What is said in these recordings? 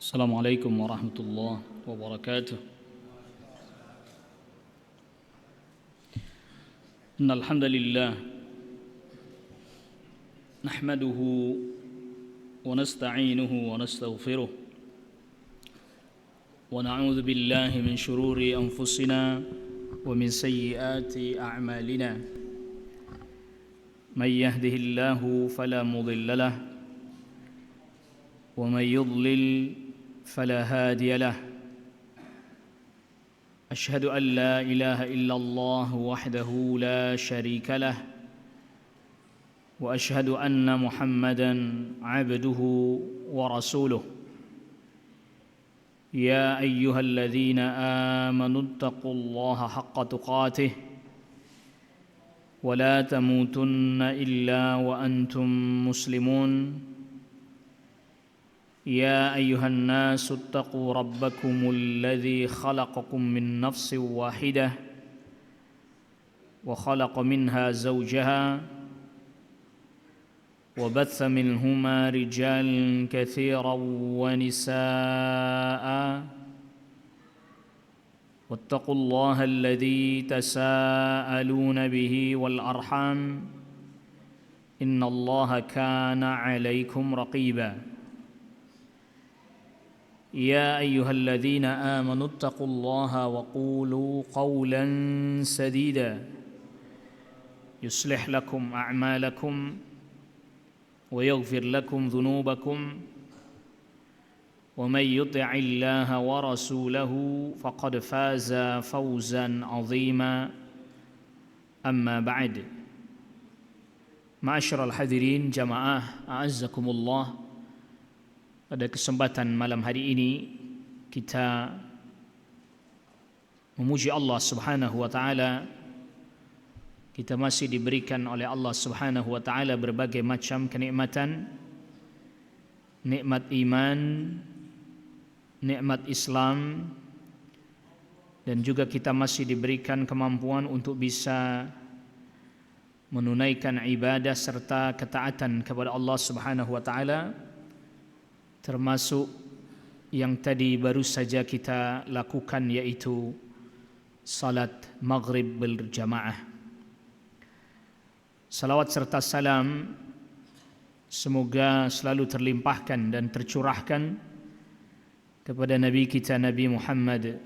السلام عليكم ورحمة الله وبركاته. إن الحمد لله نحمده ونستعينه ونستغفره ونعوذ بالله من شرور أنفسنا ومن سيئات أعمالنا. من يهده الله فلا مضل له ومن يضلل فلا هادي له. أشهد أن لا إله إلا الله وحده لا شريك له وأشهد أن محمدا عبده ورسوله. يا أيها الذين آمنوا اتقوا الله حق تقاته ولا تموتن إلا وأنتم مسلمون. يا أيها الناس اتقوا ربكم الذي خلقكم من نفس واحدة وخلق منها زوجها وبث منهما رجالا كثيرا ونساء واتقوا الله الذي تساءلون به والأرحام إن الله كان عليكم رقيبا. يا أيها الذين آمنوا اتقوا الله وقولوا قولا سديدا يصلح لكم أعمالكم ويغفر لكم ذنوبكم ومن يطع الله ورسوله فقد فاز فوزا عظيما. أما بعد. معاشر الحاضرين jamaah a'azzakumullah. Pada kesempatan malam hari ini kita memuji Allah Subhanahu wa taala. Kita masih diberikan oleh Allah Subhanahu wa taala berbagai macam kenikmatan, nikmat iman, nikmat Islam, dan juga kita masih diberikan kemampuan untuk bisa menunaikan ibadah serta ketaatan kepada Allah Subhanahu wa taala, termasuk yang tadi baru saja kita lakukan, yaitu salat maghrib berjamaah. Salawat serta salam semoga selalu terlimpahkan dan tercurahkan kepada Nabi kita Nabi Muhammad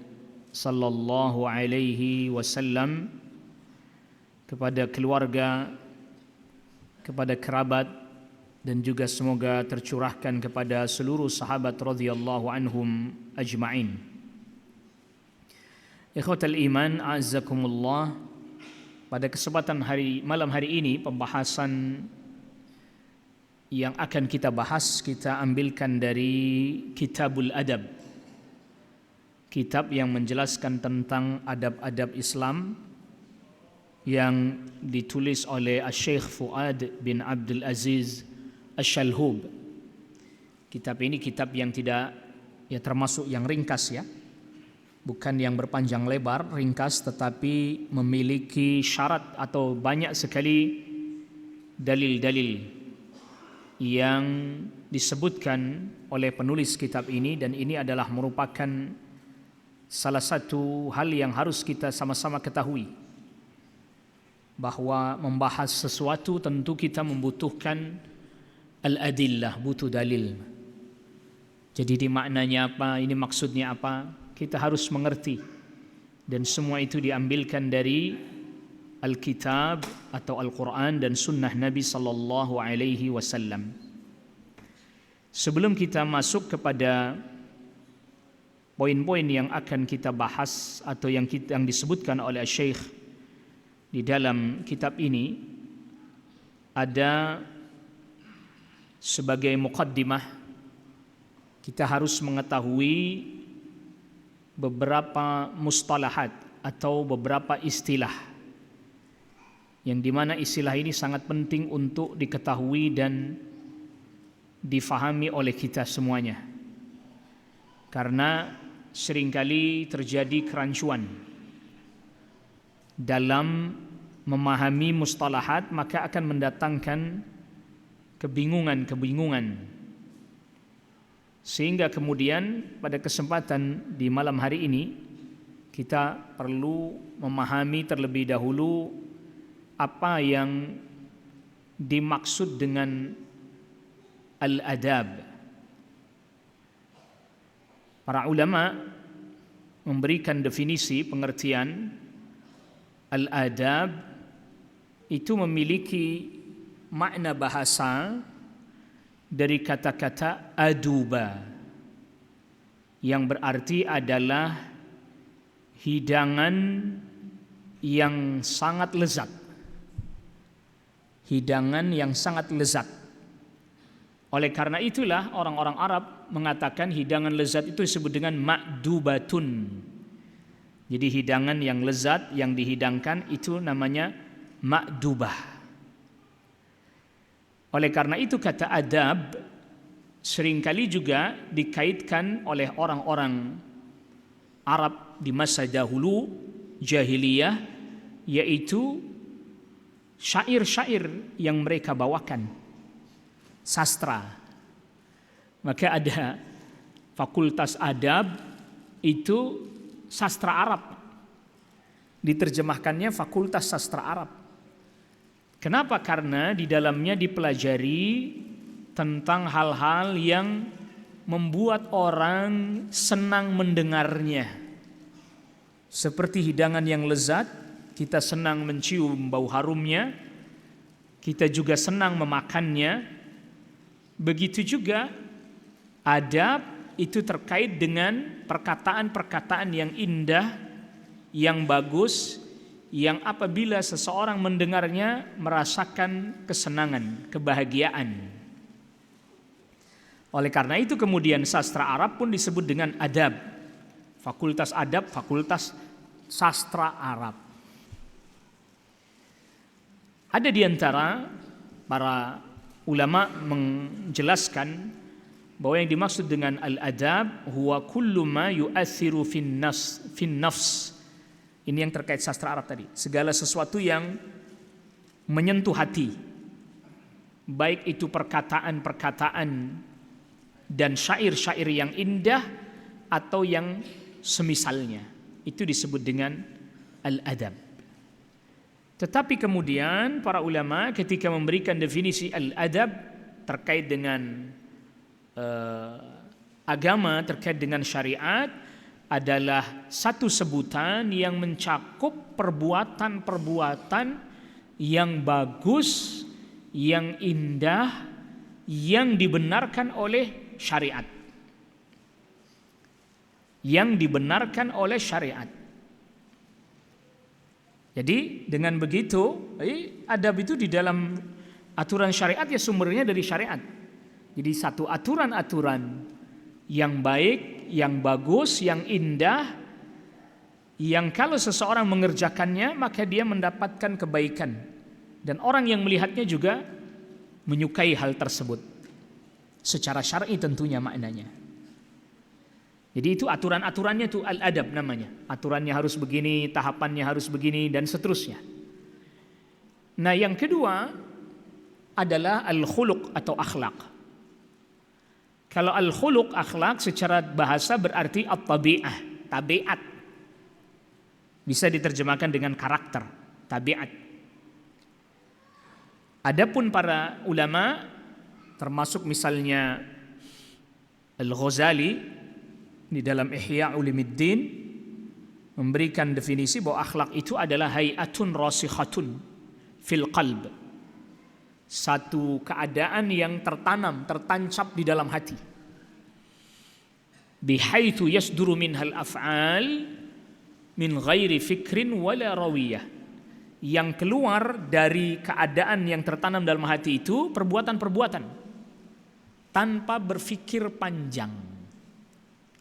sallallahu alaihi wasallam, kepada keluarga, kepada kerabat, dan juga semoga tercurahkan kepada seluruh sahabat radhiyallahu anhum ajma'in. Ikhwatal iman, a'azzakumullah. Pada kesempatan malam hari ini, pembahasan yang akan kita bahas kita ambilkan dari Kitabul Adab, kitab yang menjelaskan tentang adab-adab Islam yang ditulis oleh Syekh Fuad bin Abdul Aziz Asy-Syalhub. Kitab ini kitab yang tidak, ya termasuk yang ringkas, ya, bukan yang berpanjang lebar, ringkas, tetapi memiliki syarat atau banyak sekali dalil-dalil yang disebutkan oleh penulis kitab ini, dan ini adalah merupakan salah satu hal yang harus kita sama-sama ketahui, bahwa membahas sesuatu tentu kita membutuhkan al-adillah, butuh dalil. Jadi di maknanya apa, ini maksudnya apa, kita harus mengerti. Dan semua itu diambilkan dari Alkitab atau Al-Quran dan Sunnah Nabi sallallahu alaihi wasallam. Sebelum kita masuk kepada poin-poin yang akan kita bahas atau yang disebutkan oleh Syekh di dalam kitab ini, ada sebagai muqaddimah kita harus mengetahui beberapa mustalahat atau beberapa istilah, yang dimana istilah ini sangat penting untuk diketahui dan difahami oleh kita semuanya, karena seringkali terjadi kerancuan dalam memahami mustalahat, maka akan mendatangkan kebingungan Sehingga kemudian pada kesempatan di malam hari ini kita perlu memahami terlebih dahulu apa yang dimaksud dengan al-adab. Para ulama memberikan definisi pengertian al-adab itu memiliki makna bahasa dari kata-kata aduba yang berarti adalah hidangan yang sangat lezat. Hidangan yang sangat lezat. Oleh karena itulah orang-orang Arab mengatakan hidangan lezat itu disebut dengan ma'dubatun. Jadi hidangan yang lezat yang dihidangkan itu namanya ma'dubah. Oleh karena itu kata adab seringkali juga dikaitkan oleh orang-orang Arab di masa dahulu jahiliyah, yaitu syair-syair yang mereka bawakan, sastra. Maka ada fakultas adab itu sastra Arab, diterjemahkannya fakultas sastra Arab. Kenapa? Karena di dalamnya dipelajari tentang hal-hal yang membuat orang senang mendengarnya. Seperti hidangan yang lezat, kita senang mencium bau harumnya, kita juga senang memakannya. Begitu juga adab itu terkait dengan perkataan-perkataan yang indah, yang bagus, yang apabila seseorang mendengarnya merasakan kesenangan, kebahagiaan. Oleh karena itu kemudian sastra Arab pun disebut dengan adab. Fakultas adab, fakultas sastra Arab. Ada di antara para ulama menjelaskan bahwa yang dimaksud dengan al-adab huwa kullu ma yu'athiru fin nafs. Ini yang terkait sastra Arab tadi. Segala sesuatu yang menyentuh hati. Baik itu perkataan-perkataan dan syair-syair yang indah atau yang semisalnya. Itu disebut dengan al-adab. Tetapi kemudian para ulama ketika memberikan definisi al-adab terkait dengan agama, terkait dengan syariat, adalah satu sebutan yang mencakup perbuatan-perbuatan yang bagus, yang indah, yang dibenarkan oleh syariat. Yang dibenarkan oleh syariat. Jadi dengan begitu, adab itu di dalam aturan syariat ya sumbernya dari syariat. Jadi satu aturan-aturan yang baik, yang bagus, yang indah, yang kalau seseorang mengerjakannya maka dia mendapatkan kebaikan, dan orang yang melihatnya juga menyukai hal tersebut secara syar'i tentunya maknanya. Jadi itu aturan-aturannya itu al-adab namanya. Aturannya harus begini, tahapannya harus begini, dan seterusnya. Nah yang kedua adalah al-khuluq atau akhlak. Kalau al-khuluq, akhlak secara bahasa berarti at-tabi'ah, tabiat. Bisa diterjemahkan dengan karakter, tabiat. Adapun para ulama termasuk misalnya Al-Ghazali di dalam Ihya Ulumuddin memberikan definisi bahwa akhlak itu adalah hay'atun rasikhatun fil qalb. Satu keadaan yang tertanam, tertancap di dalam hati. Bihaitsu yasduru minhal af'al min ghairi fikrin wala rawiyah. Yang keluar dari keadaan yang tertanam dalam hati itu perbuatan-perbuatan tanpa berpikir panjang,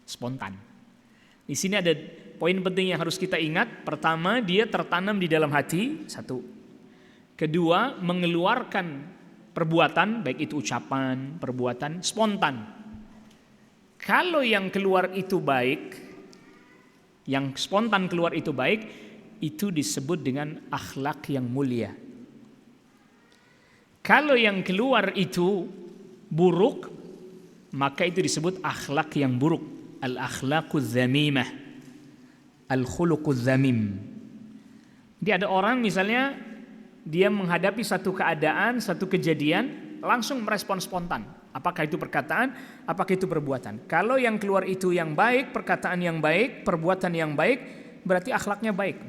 spontan. Di sini ada poin penting yang harus kita ingat. Pertama, dia tertanam di dalam hati, satu. Kedua, mengeluarkan perbuatan, baik itu ucapan, perbuatan, spontan. Kalau yang keluar itu baik, yang spontan keluar itu baik, itu disebut dengan akhlak yang mulia. Kalau yang keluar itu buruk, maka itu disebut akhlak yang buruk. Al-akhlaqudz dzamimah, al-khuluqudz dzamim. Jadi ada orang misalnya dia menghadapi satu keadaan, satu kejadian, langsung merespon spontan. Apakah itu perkataan, apakah itu perbuatan. Kalau yang keluar itu yang baik, perkataan yang baik, perbuatan yang baik, berarti akhlaknya baik.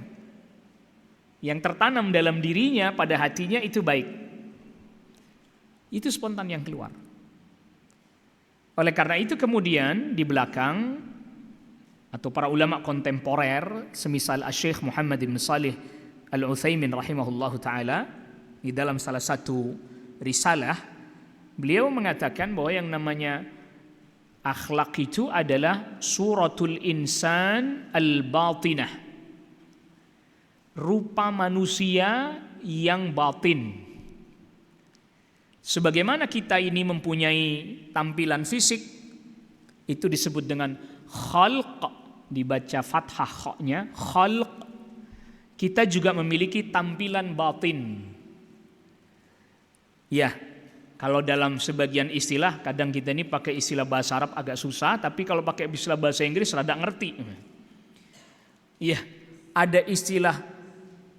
Yang tertanam dalam dirinya, pada hatinya itu baik. Itu spontan yang keluar. Oleh karena itu kemudian di belakang, atau para ulama kontemporer, semisal Syekh Muhammad bin Shalih Al-Utsaimin rahimahullahu ta'ala, di dalam salah satu risalah, beliau mengatakan bahwa yang namanya akhlak itu adalah suratul insan al-batinah, rupa manusia yang batin. Sebagaimana kita ini mempunyai tampilan fisik, itu disebut dengan khalq, dibaca fathah kha-nya, khalq. Kita juga memiliki tampilan batin. Ya, kalau dalam sebagian istilah, kadang kita ini pakai istilah bahasa Arab agak susah, tapi kalau pakai istilah bahasa Inggris rada ngerti. Ya, ada istilah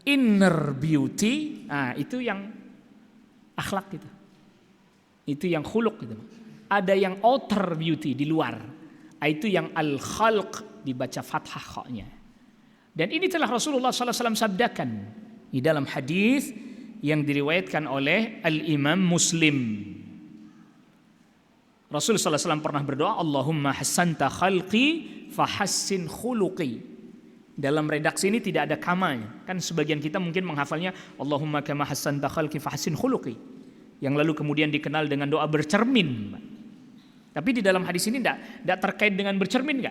inner beauty, nah itu yang akhlak gitu. Itu yang khuluq gitu. Ada yang outer beauty di luar. Itu yang al-khalq, dibaca fathah kha-nya. Dan ini telah Rasulullah SAW sabdakan di dalam hadis yang diriwayatkan oleh Al-Imam Muslim. Rasulullah SAW pernah berdoa, Allahumma hassanta khalqi fahassin khuluqi. Dalam redaksi ini tidak ada kamanya. Kan sebagian kita mungkin menghafalnya Allahumma kama hassanta khalqi fahassin khuluqi, yang lalu kemudian dikenal dengan doa bercermin. Tapi di dalam hadis ini tidak terkait dengan bercermin,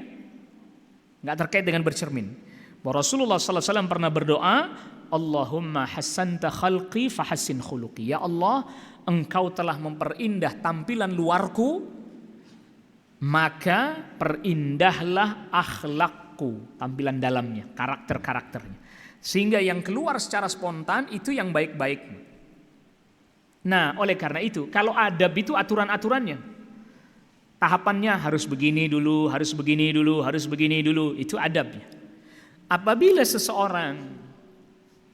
nggak terkait dengan bercermin. Bahwa Rasulullah SAW pernah berdoa, Allahumma hassanta khalqi fahassin khuluqi. Ya Allah, Engkau telah memperindah tampilan luarku, maka perindahlah akhlakku, tampilan dalamnya, karakter-karakternya. Sehingga yang keluar secara spontan itu yang baik-baik. Nah, oleh karena itu, kalau adab itu aturan-aturannya. Tahapannya harus begini dulu, harus begini dulu, harus begini dulu, itu adabnya. Apabila seseorang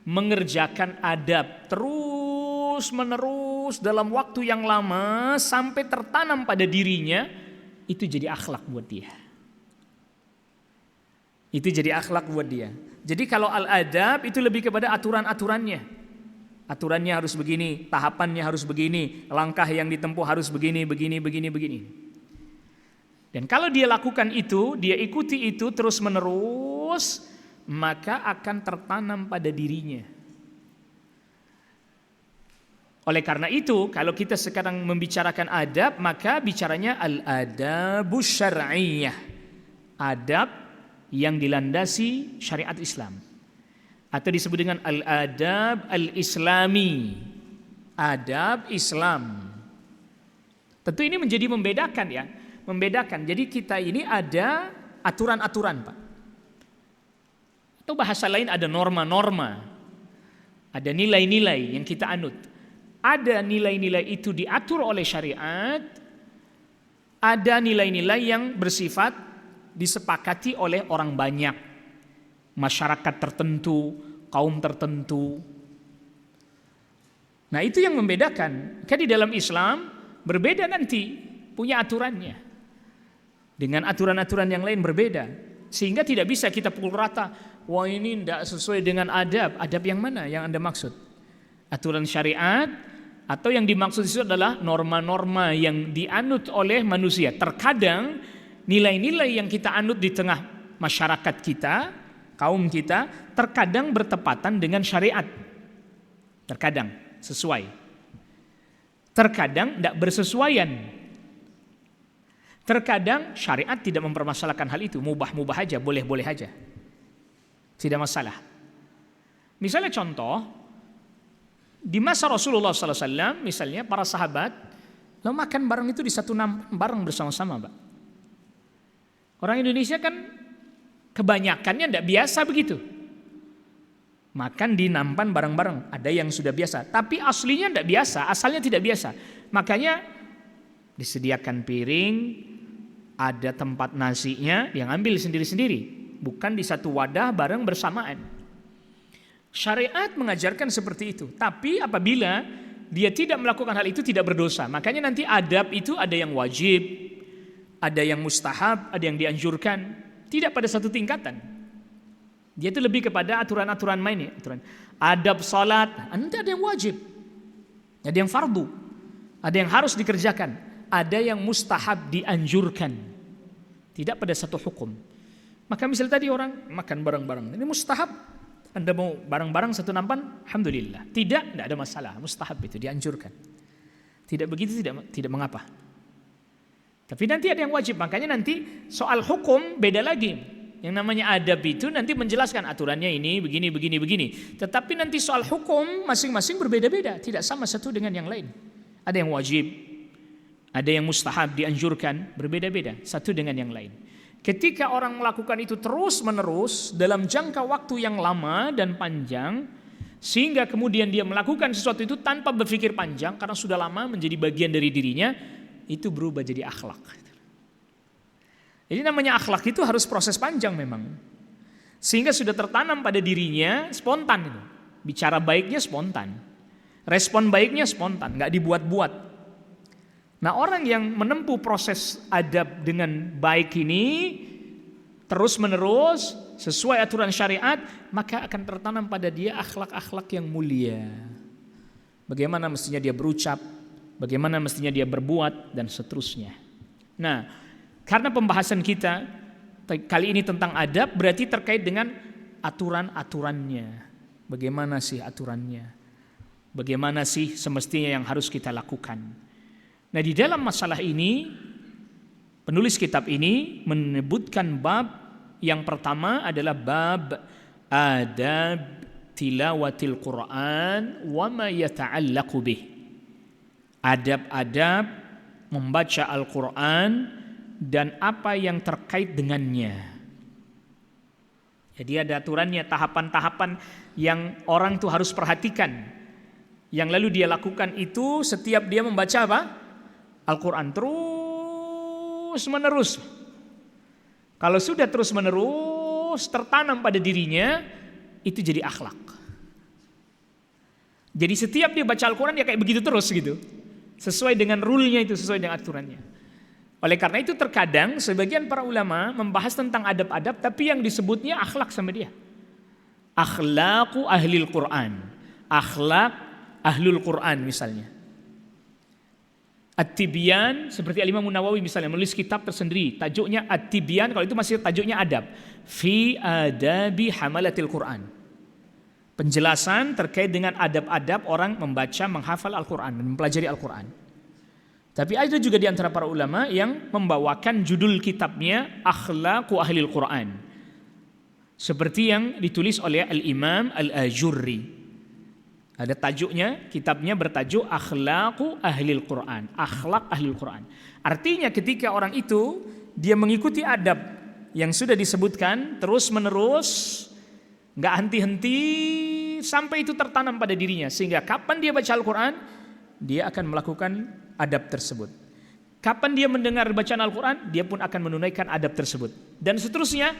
mengerjakan adab terus-menerus dalam waktu yang lama sampai tertanam pada dirinya, itu jadi akhlak buat dia. Itu jadi akhlak buat dia. Jadi kalau al-adab itu lebih kepada aturan-aturannya. Aturannya harus begini, tahapannya harus begini, langkah yang ditempuh harus begini. Dan kalau dia lakukan itu, dia ikuti itu terus-menerus, maka akan tertanam pada dirinya. Oleh karena itu, kalau kita sekarang membicarakan adab, maka bicaranya al-adabus syar'iyyah. Adab yang dilandasi syariat Islam. Atau disebut dengan al-adab al-islami, adab Islam. Tentu ini menjadi membedakan ya, membedakan. Jadi kita ini ada aturan-aturan, Pak. Atau bahasa lain ada norma-norma, ada nilai-nilai yang kita anut. Ada nilai-nilai itu diatur oleh syariat, ada nilai-nilai yang bersifat disepakati oleh orang banyak. Masyarakat tertentu, kaum tertentu. Nah itu yang membedakan. Kan di dalam Islam berbeda nanti, punya aturannya. Dengan aturan-aturan yang lain berbeda. Sehingga tidak bisa kita pukul rata, wah ini tidak sesuai dengan adab. Adab yang mana yang Anda maksud? Aturan syariat, atau yang dimaksud itu adalah norma-norma yang dianut oleh manusia. Terkadang nilai-nilai yang kita anut di tengah masyarakat kita, kaum kita, terkadang bertepatan dengan syariat. Terkadang sesuai. Terkadang tidak bersesuaian. Terkadang syariat tidak mempermasalahkan hal itu. Mubah-mubah aja, boleh-boleh aja. Tidak masalah. Misalnya contoh, di masa Rasulullah SAW, misalnya para sahabat, lo makan bareng itu di satu nampan bareng bersama-sama, Pak. Orang Indonesia kan kebanyakannya tidak biasa begitu. Makan di nampan bareng-bareng. Ada yang sudah biasa, tapi aslinya tidak biasa, asalnya tidak biasa. Makanya Disediakan piring, ada tempat nasinya, yang ambil sendiri-sendiri, bukan di satu wadah bareng bersamaan. Syariat mengajarkan seperti itu. Tapi apabila dia tidak melakukan hal itu, tidak berdosa. Makanya nanti adab itu ada yang wajib, ada yang mustahab, ada yang dianjurkan. Tidak pada satu tingkatan. Dia itu lebih kepada aturan-aturan main ya. Adab salat, nanti ada yang wajib, ada yang fardu, ada yang harus dikerjakan, ada yang mustahab dianjurkan. Tidak pada satu hukum. Maka misal tadi orang makan bareng-bareng, ini mustahab. Anda mau bareng-bareng satu nampan, alhamdulillah. Tidak ada masalah, mustahab itu dianjurkan. Tidak begitu tidak mengapa. Tapi nanti ada yang wajib, makanya nanti soal hukum beda lagi. Yang namanya adab itu nanti menjelaskan aturannya ini begini. Tetapi nanti soal hukum masing-masing berbeda-beda, tidak sama satu dengan yang lain. Ada yang wajib, ada yang mustahab dianjurkan, berbeda-beda satu dengan yang lain. Ketika orang melakukan itu terus-menerus dalam jangka waktu yang lama dan panjang, sehingga kemudian dia melakukan sesuatu itu tanpa berpikir panjang karena sudah lama menjadi bagian dari dirinya, itu berubah jadi akhlak. Jadi namanya akhlak itu harus proses panjang memang. Sehingga sudah tertanam pada dirinya spontan itu. Bicara baiknya spontan. Respon baiknya spontan, gak dibuat-buat. Nah, orang yang menempuh proses adab dengan baik ini terus-menerus sesuai aturan syariat, maka akan tertanam pada dia akhlak-akhlak yang mulia. Bagaimana mestinya dia berucap, bagaimana mestinya dia berbuat, dan seterusnya. Nah, karena pembahasan kita kali ini tentang adab, berarti terkait dengan aturan-aturannya. Bagaimana sih aturannya? Bagaimana sih semestinya yang harus kita lakukan? Nah, di dalam masalah ini, penulis kitab ini menyebutkan bab yang pertama adalah bab adab tilawatil Quran wa ma yata'allaqu bih. Adab-adab membaca Al-Quran dan apa yang terkait dengannya. Jadi ada aturannya, tahapan-tahapan yang orang tuh harus perhatikan. Yang lalu dia lakukan itu setiap dia membaca apa? Al-Quran terus menerus. Kalau sudah terus menerus tertanam pada dirinya, itu jadi akhlak. Jadi setiap dia baca Al-Quran dia kayak begitu terus gitu. Sesuai dengan rule-nya itu, sesuai dengan aturannya. Oleh karena itu terkadang sebagian para ulama membahas tentang adab-adab, tapi yang disebutnya akhlak sama dia. Akhlaqu ahlil Quran. Akhlak ahlul Quran misalnya. At-Tibyan, seperti Al-Imam Nawawi misalnya menulis kitab tersendiri, tajuknya At-Tibyan, kalau itu masih tajuknya adab. Fi adabi hamalatil Quran. Penjelasan terkait dengan adab-adab orang membaca, menghafal Al-Quran, mempelajari Al-Quran. Tapi ada juga di antara para ulama yang membawakan judul kitabnya Akhlaqu Ahlil Quran. Seperti yang ditulis oleh Al-Imam Al-Ajurri. Ada tajuknya, kitabnya bertajuk Akhlaqu Ahlil Quran. Akhlak Ahlil Quran. Artinya ketika orang itu dia mengikuti adab yang sudah disebutkan terus menerus, nggak henti-henti sampai itu tertanam pada dirinya, sehingga kapan dia baca Al-Quran dia akan melakukan adab tersebut. Kapan dia mendengar bacaan Al-Quran dia pun akan menunaikan adab tersebut, dan seterusnya.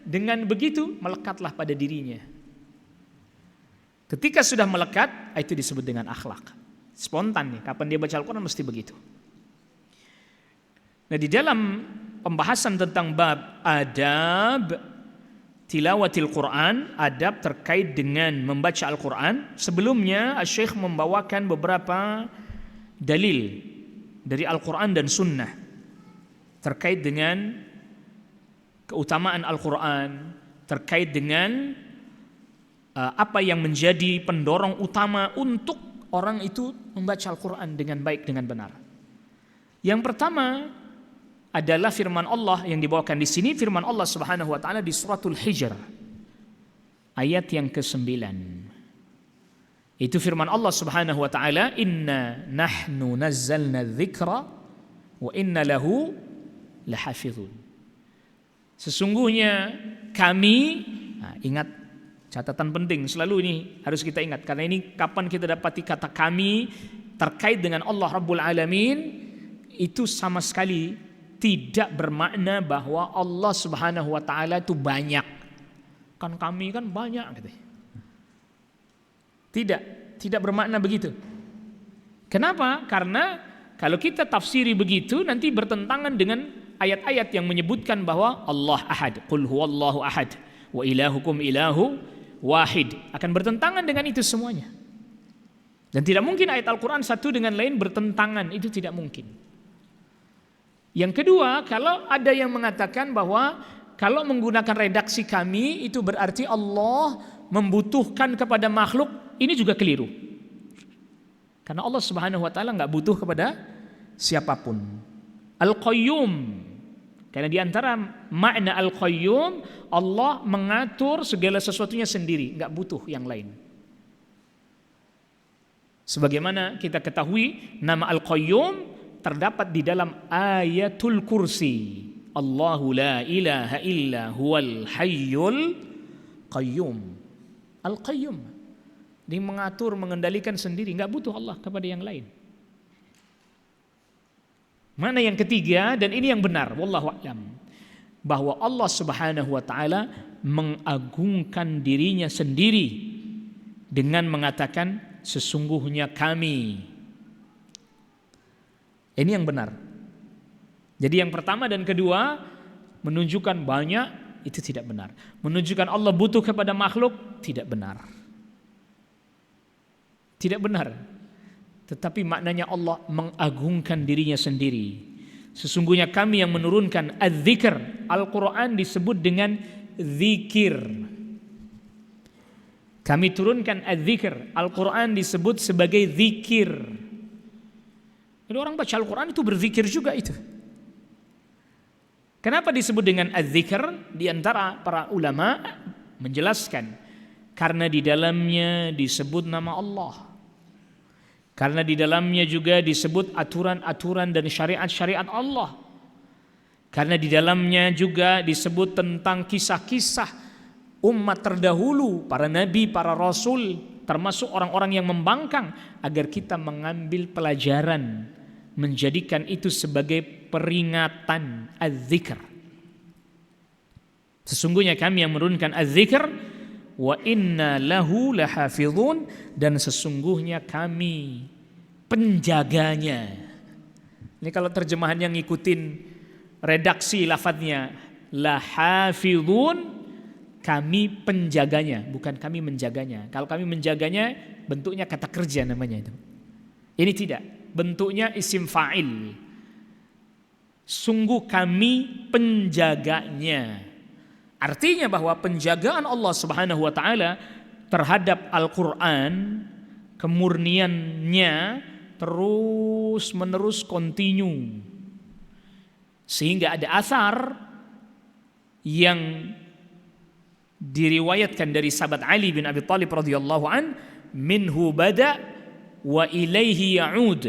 Dengan begitu melekatlah pada dirinya. Ketika sudah melekat, itu disebut dengan akhlak. Spontan nih, kapan dia baca Al-Quran mesti begitu. Nah, di dalam pembahasan tentang bab adab tilawatil Quran, adab terkait dengan membaca Al-Quran, sebelumnya Syekh membawakan beberapa dalil dari Al-Quran dan Sunnah terkait dengan keutamaan Al-Quran, terkait dengan apa yang menjadi pendorong utama untuk orang itu membaca Al-Quran dengan baik, dengan benar. Yang pertama adalah firman Allah yang dibawakan di sini, firman Allah Subhanahu wa taala di suratul Hijr ayat yang ke-9. Itu firman Allah Subhanahu wa taala, "Inna nahnu nazzalna dzikra wa inna lahu lahafizun." Sesungguhnya kami, ingat catatan penting selalu ini harus kita ingat, karena ini kapan kita dapati kata kami terkait dengan Allah Rabbul Alamin, itu sama sekali tidak bermakna bahwa Allah Subhanahu wa taala itu banyak. Kan kami kan banyak gitu. Tidak bermakna begitu. Kenapa? Karena kalau kita tafsiri begitu nanti bertentangan dengan ayat-ayat yang menyebutkan bahwa Allah ahad, qul huwallahu ahad wa ilahukum ilahu wahid. Akan bertentangan dengan itu semuanya. Dan tidak mungkin ayat Al-Quran satu dengan lain bertentangan, itu tidak mungkin. Yang kedua, kalau ada yang mengatakan bahwa kalau menggunakan redaksi kami itu berarti Allah membutuhkan kepada makhluk, ini juga keliru. Karena Allah Subhanahu wa taala enggak butuh kepada siapapun. Al-Qayyum. Karena di antara makna Al-Qayyum, Allah mengatur segala sesuatunya sendiri, enggak butuh yang lain. Sebagaimana kita ketahui nama Al-Qayyum terdapat di dalam ayatul kursi. Allahu la ilaha illa huwal hayyul qayyum. Al-Qayyum. Dia mengatur, mengendalikan sendiri, enggak butuh Allah kepada yang lain. Mana yang ketiga, dan ini yang benar, wallahu a'lam, bahwa Allah Subhanahu wa taala mengagungkan dirinya sendiri dengan mengatakan sesungguhnya kami. Ini yang benar. Jadi yang pertama dan kedua menunjukkan banyak, itu tidak benar. Menunjukkan Allah butuh kepada makhluk, tidak benar. Tidak benar. Tetapi maknanya Allah mengagungkan dirinya sendiri. Sesungguhnya kami yang menurunkan az-zikr. Al-Quran disebut dengan zikir. Kami turunkan az-zikr. Al-Quran disebut sebagai zikir. Jadi orang baca Al-Quran itu berzikir juga itu. Kenapa disebut dengan az-zikr? Di antara para ulama menjelaskan karena di dalamnya disebut nama Allah. Karena di dalamnya juga disebut aturan-aturan dan syariat-syariat Allah. Karena di dalamnya juga disebut tentang kisah-kisah umat terdahulu, para nabi, para rasul, termasuk orang-orang yang membangkang, agar kita mengambil pelajaran, menjadikan itu sebagai peringatan az-zikr. Sesungguhnya kami yang menurunkan az-zikr, wa inna lahu lahafizun, dan sesungguhnya kami penjaganya. Ini kalau terjemahan yang ngikutin redaksi lafadznya, lahafizun, kami penjaganya, bukan kami menjaganya. Kalau kami menjaganya bentuknya kata kerja namanya itu. Ini tidak, bentuknya isim fa'il. Sungguh kami penjaganya. Artinya bahwa penjagaan Allah Subhanahu wa taala terhadap Al-Qur'an, kemurniannya terus-menerus kontinu. Sehingga ada asar yang diriwayatkan dari sahabat Ali bin Abi Thalib radhiyallahu an, minhu bada wa ilaihi ya'ud.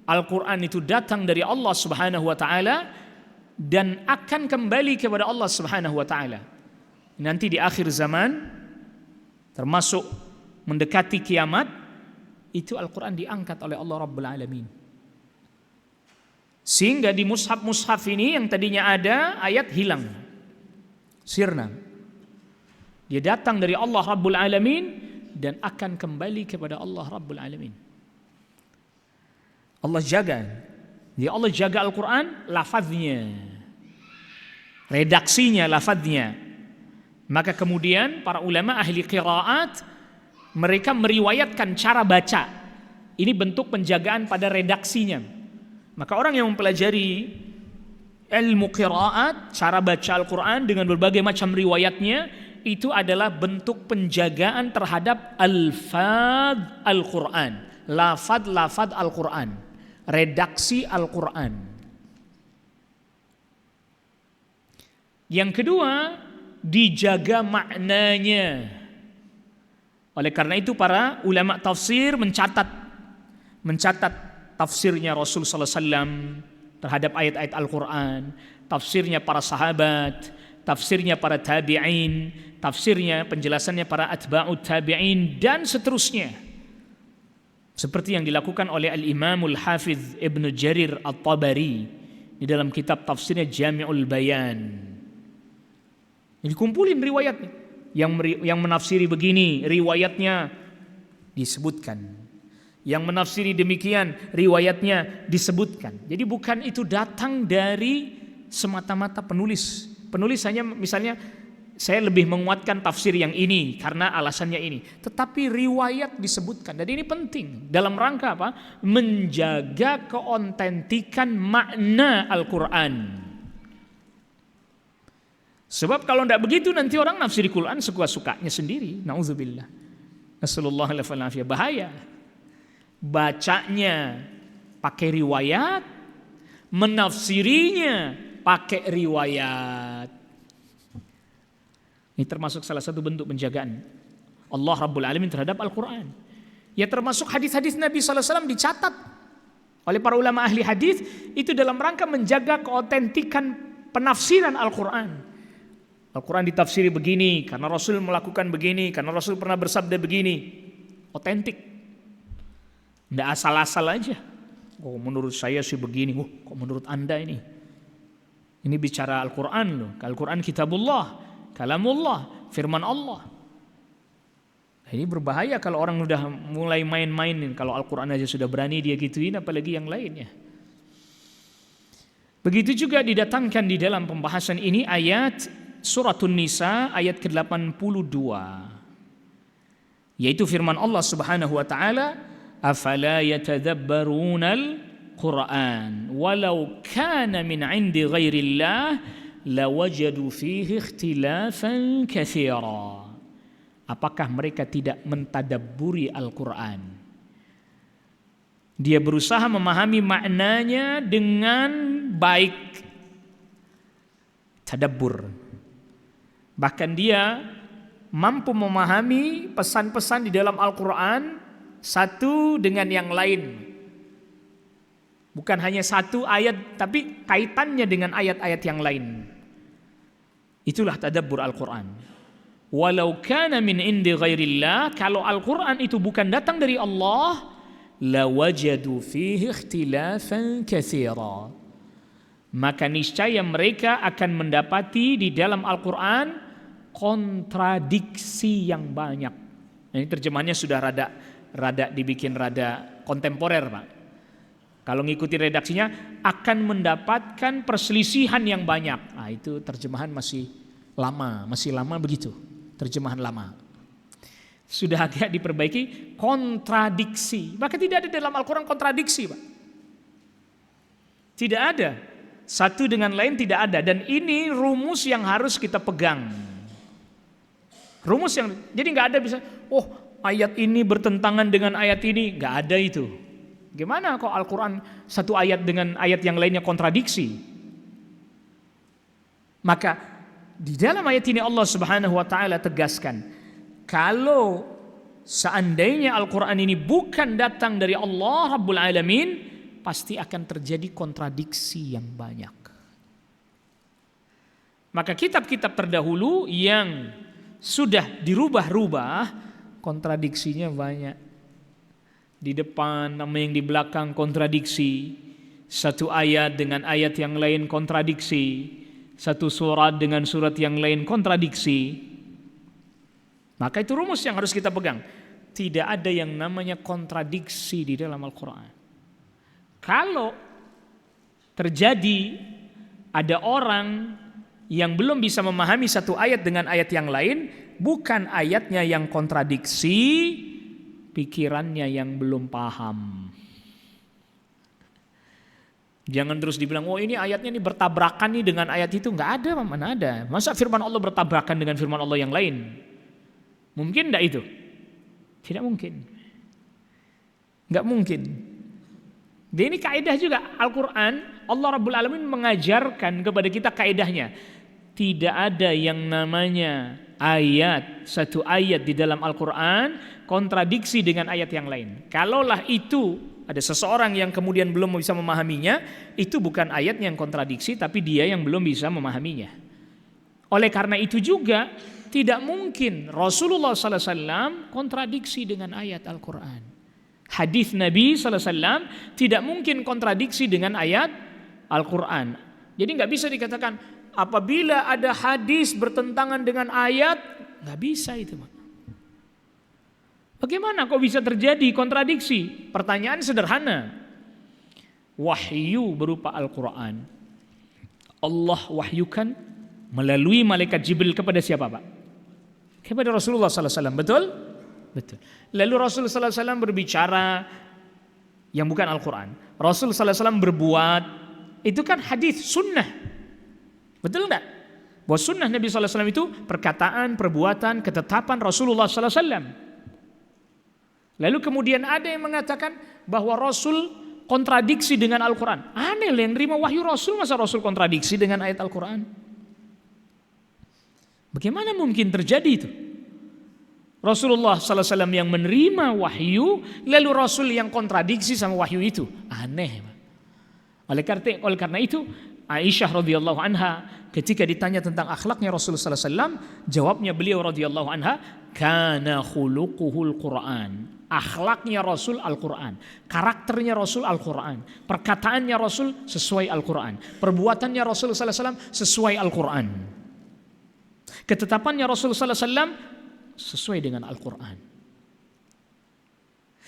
Al-Qur'an itu datang dari Allah Subhanahu wa taala dan akan kembali kepada Allah Subhanahu wa taala. Nanti di akhir zaman, termasuk mendekati kiamat, itu Al-Qur'an diangkat oleh Allah Rabbul Alamin. Sehingga di mushaf-mushaf ini yang tadinya ada ayat hilang, sirna. Dia datang dari Allah Rabbul Alamin dan akan kembali kepada Allah Rabbul Alamin. Allah jaga. Jadi Allah jaga Al-Quran, lafaznya, redaksinya, lafaznya. Maka kemudian para ulama ahli qiraat, mereka meriwayatkan cara baca. Ini bentuk penjagaan pada redaksinya. Maka orang yang mempelajari ilmu qiraat, cara baca Al-Quran dengan berbagai macam riwayatnya, itu adalah bentuk penjagaan terhadap alfaz Al-Quran, lafaz-lafaz Al-Quran, redaksi Al-Quran. Yang kedua, dijaga maknanya. Oleh karena itu para ulama tafsir mencatat tafsirnya Rasul sallallahu alaihi wasallam terhadap ayat-ayat Al-Quran, tafsirnya para sahabat, tafsirnya para tabi'in, tafsirnya, penjelasannya para atba'ut tabi'in, dan seterusnya. Seperti yang dilakukan oleh Al-Imamul Hafidh Ibnu Jarir At-Tabari di dalam kitab tafsirnya Jami'ul Bayan. Dikumpulin riwayatnya. Yang menafsiri begini, riwayatnya disebutkan. Yang menafsiri demikian, riwayatnya disebutkan. Jadi bukan itu datang dari semata-mata penulis. Penulis hanya misalnya, saya lebih menguatkan tafsir yang ini karena alasannya ini. Tetapi riwayat disebutkan. Dan ini penting dalam rangka apa? Menjaga keotentikan makna Al-Quran. Sebab kalau tidak begitu nanti orang nafsiri Quran suka-sukanya sendiri. Na'udzubillah. Nasallallahu alaihi wasallam. Bahaya. Bacanya pakai riwayat, menafsirinya pakai riwayat. Ini termasuk salah satu bentuk penjagaan Allah Rabbul Alamin terhadap Al-Quran. Ya termasuk hadis-hadis Nabi SAW dicatat oleh para ulama ahli hadis itu dalam rangka menjaga keotentikan penafsiran Al-Quran. Al-Quran ditafsiri begini karena Rasul melakukan begini, karena Rasul pernah bersabda begini. Otentik. Tidak asal-asal aja. Oh menurut saya sih begini, kok menurut anda ini? Ini bicara Al-Quran loh. Al-Quran kitabullah, kalamullah, firman Allah. Ini berbahaya kalau orang udah mulai main-mainin. Kalau Al-Quran aja sudah berani dia gituin, apalagi yang lainnya. Begitu juga didatangkan di dalam pembahasan ini ayat Suratun Nisa ayat ke-82. Yaitu firman Allah Subhanahu wa taala, "Afala yatadabbarunal Quran walau kana min 'indi ghairillah lawajadu fihi ikhtilafan katsira." Apakah mereka tidak mentadabburi Al-Quran? Dia berusaha memahami maknanya dengan baik. Tadabbur. Bahkan dia mampu memahami pesan-pesan di dalam Al-Quran satu dengan yang lain. Bukan hanya satu ayat, tapi kaitannya dengan ayat-ayat yang lain. Itulah tadabbur Al-Quran. Walau kana min indi ghairillah, kalau Al-Quran itu bukan datang dari Allah, lawajadu fihi ikhtilafan katsira. Maka niscaya mereka akan mendapati di dalam Al-Quran kontradiksi yang banyak. Nah, ini terjemahannya sudah rada dibikin rada kontemporer, Pak. Kalau ngikuti redaksinya akan mendapatkan perselisihan yang banyak. Nah, itu terjemahan masih lama begitu. Terjemahan lama. Sudah agak diperbaiki, kontradiksi. Bahkan tidak ada dalam Al-Quran kontradiksi, Pak. Tidak ada. Satu dengan lain tidak ada. Dan ini rumus yang harus kita pegang. Rumus yang, jadi nggak ada bisa, ayat ini bertentangan dengan ayat ini. Nggak ada itu. Gimana kok Al-Quran satu ayat dengan ayat yang lainnya kontradiksi? Maka di dalam ayat ini Allah Subhanahu wa taala tegaskan, kalau seandainya Al-Quran ini bukan datang dari Allah Rabbul Alamin, pasti akan terjadi kontradiksi yang banyak. Maka kitab-kitab terdahulu yang sudah dirubah-rubah, kontradiksinya banyak. Di depan nama yang di belakang kontradiksi. Satu ayat dengan ayat yang lain kontradiksi. Satu surat dengan surat yang lain kontradiksi. Maka itu rumus yang harus kita pegang. Tidak ada yang namanya kontradiksi di dalam Al-Quran. Kalau terjadi ada orang yang belum bisa memahami satu ayat dengan ayat yang lain, bukan ayatnya yang kontradiksi, pikirannya yang belum paham. Jangan terus dibilang, ini ayatnya ini bertabrakan nih dengan ayat itu. Enggak ada, mana ada. Masa firman Allah bertabrakan dengan firman Allah yang lain? Mungkin enggak itu? Tidak mungkin. Enggak mungkin. Dan ini kaidah juga Al-Quran, Allah Rabbul Alamin mengajarkan kepada kita kaidahnya. Tidak ada yang namanya ayat, satu ayat di dalam Al-Quran kontradiksi dengan ayat yang lain. Kalaulah itu ada seseorang yang kemudian belum bisa memahaminya, itu bukan ayat yang kontradiksi, tapi dia yang belum bisa memahaminya. Oleh karena itu juga tidak mungkin Rasulullah SAW kontradiksi dengan ayat Al-Quran. Hadis Nabi SAW tidak mungkin kontradiksi dengan ayat Al-Quran. Jadi nggak bisa dikatakan apabila ada hadis bertentangan dengan ayat, nggak bisa itu. Bagaimana kok bisa terjadi kontradiksi? Pertanyaan sederhana. Wahyu berupa Al-Quran, Allah wahyukan melalui malaikat Jibril kepada siapa, Pak? Kepada Rasulullah SAW, betul? Betul. Lalu Rasulullah SAW berbicara yang bukan Al-Quran. Rasulullah SAW berbuat, itu kan hadis sunnah, betul enggak? Bahwa sunnah Nabi SAW itu perkataan, perbuatan, ketetapan Rasulullah SAW. Lalu kemudian ada yang mengatakan bahwa Rasul kontradiksi dengan Al-Quran. Aneh, yang nerima wahyu Rasul, masa Rasul kontradiksi dengan ayat Al-Quran? Bagaimana mungkin terjadi itu? Rasulullah SAW yang menerima wahyu, lalu Rasul yang kontradiksi sama wahyu itu. Aneh. Oleh karena itu, Aisyah radhiyallahu anha ketika ditanya tentang akhlaknya Rasulullah SAW, jawabnya beliau radhiyallahu anha, kana khuluquhul Quran. Akhlaknya Rasul Al-Quran, karakternya Rasul Al-Quran, perkataannya Rasul sesuai Al-Quran, perbuatannya Rasul SAW sesuai Al-Quran, ketetapannya Rasul SAW sesuai dengan Al-Quran.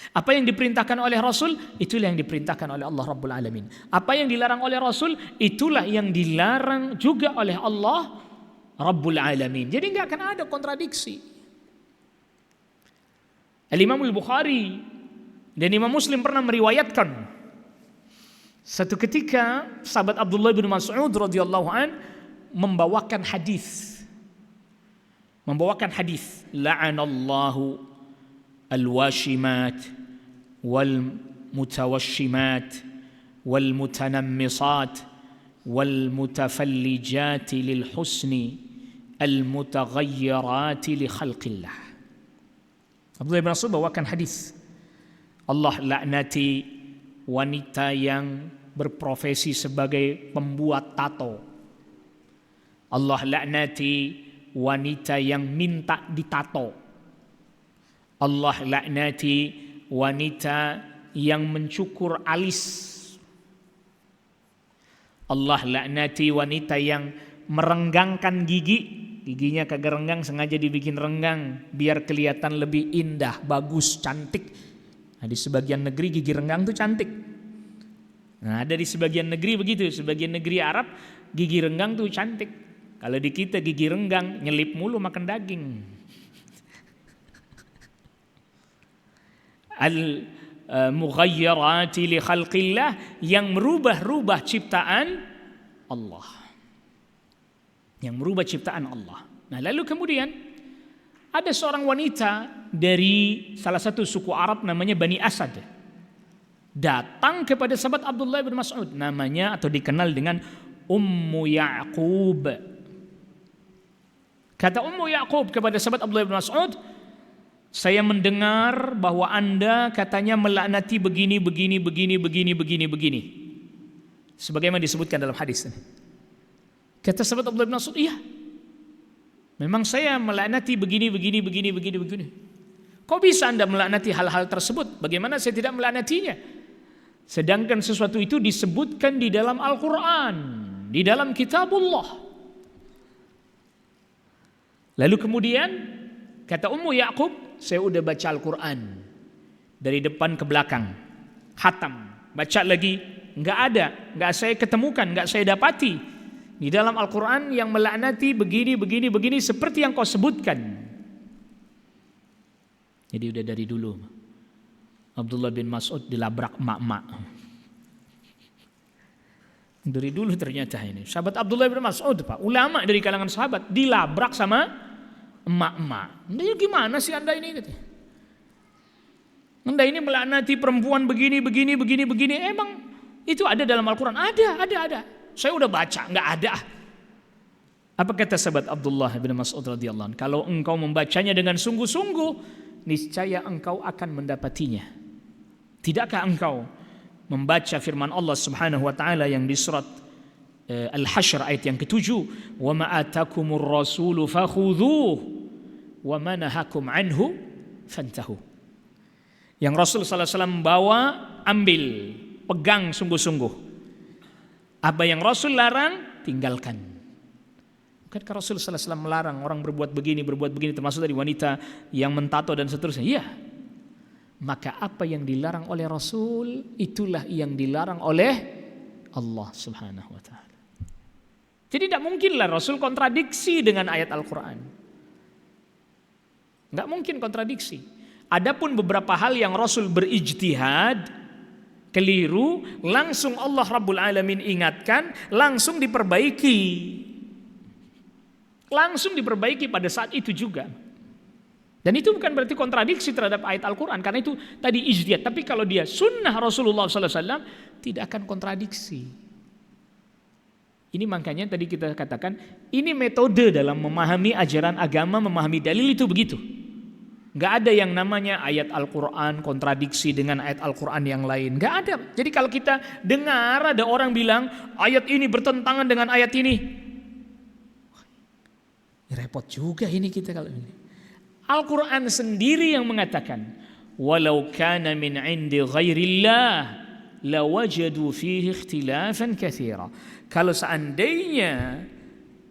Apa yang diperintahkan oleh Rasul, itulah yang diperintahkan oleh Allah Rabbul Alamin. Apa yang dilarang oleh Rasul, itulah yang dilarang juga oleh Allah Rabbul Alamin. Jadi nggak akan ada kontradiksi. Al-Imam Al-Bukhari dan Imam Muslim pernah meriwayatkan satu ketika sahabat Abdullah bin Mas'ud radhiyallahu an membawakan hadis. La'anallahu al-washimat wal mutawashimat wal mutanammisat wal mutafallijat lil husni al mutaghayyirati li khalqillah. Abdullah bin Mas'ud bawakan hadis. Allah laknati wanita yang berprofesi sebagai pembuat tato. Allah laknati wanita yang minta ditato. Allah laknati wanita yang mencukur alis. Allah laknati wanita yang merenggangkan gigi. Giginya kagak renggang, sengaja dibikin renggang biar kelihatan lebih indah, bagus, cantik. Nah, di sebagian negeri gigi renggang tuh cantik. Nah, ada di sebagian negeri begitu, sebagian negeri Arab gigi renggang tuh cantik. Kalau di kita gigi renggang nyelip mulu makan daging. Al-mughayyirati li khalqillah, yang merubah-rubah ciptaan Allah. Yang merubah ciptaan Allah. Nah, lalu kemudian ada seorang wanita dari salah satu suku Arab namanya Bani Asad datang kepada sahabat Abdullah bin Mas'ud, namanya atau dikenal dengan Ummu Ya'qub. Kata Ummu Ya'qub kepada sahabat Abdullah bin Mas'ud, saya mendengar bahwa Anda katanya melaknati begini. Sebagaimana disebutkan dalam hadis ini. Kata sahabat Abdullah bin Mas'ud, iya, memang saya melaknati begini. Kok bisa Anda melaknati hal-hal tersebut? Bagaimana saya tidak melaknatinya? Sedangkan sesuatu itu disebutkan di dalam Al-Quran, di dalam Kitabullah. Lalu kemudian kata Ummu Ya'qub, saya udah baca Al-Quran dari depan ke belakang, khatam, baca lagi, nggak saya ketemukan, nggak saya dapati di dalam Al-Quran yang melaknati begini seperti yang kau sebutkan. Jadi udah dari dulu Abdullah bin Mas'ud dilabrak emak-emak. Dari dulu ternyata ini sahabat Abdullah bin Mas'ud, Pak, ulama dari kalangan sahabat, dilabrak sama emak-emak. Ini gimana sih Anda ini? Anda ini melaknati perempuan begini. Emang itu ada dalam Al-Quran? Ada. Saya udah baca, nggak ada. Apa kata sahabat Abdullah bin Mas'ud radhiyallahu anhu? Kalau engkau membacanya dengan sungguh-sungguh, niscaya engkau akan mendapatinya. Tidakkah engkau membaca firman Allah Subhanahu wa taala yang di surat Al-Hasyr ayat yang ke-7, "Wa ma atakumur rasulu fakhudhuhu wa ma nahakum anhu fantahu." Yang Rasul sallallahu alaihi wasallam bawa, ambil, pegang sungguh-sungguh. Apa yang Rasul larang, tinggalkan. Bukankah Rasul sallallahu alaihi wasallam melarang orang berbuat begini, termasuk dari wanita yang mentato dan seterusnya? Iya. Maka apa yang dilarang oleh Rasul, itulah yang dilarang oleh Allah Subhanahu wa taala. Jadi tidak mungkinlah Rasul kontradiksi dengan ayat Al-Qur'an. Enggak mungkin kontradiksi. Adapun beberapa hal yang Rasul berijtihad keliru, langsung Allah Rabbul Alamin ingatkan, langsung diperbaiki. Langsung diperbaiki pada saat itu juga. Dan itu bukan berarti kontradiksi terhadap ayat Al-Quran, karena itu tadi ijtihad. Tapi kalau dia sunnah Rasulullah SAW, tidak akan kontradiksi. Ini makanya tadi kita katakan, ini metode dalam memahami ajaran agama, memahami dalil itu begitu. Gak ada yang namanya ayat Al-Quran kontradiksi dengan ayat Al-Quran yang lain. Gak ada. Jadi kalau kita dengar ada orang bilang ayat ini bertentangan dengan ayat ini, repot juga ini kita kalau ini. Al-Quran sendiri yang mengatakan, walau kana min indi ghairillah lawajadu fihi ikhtilafan katsira. Kalau seandainya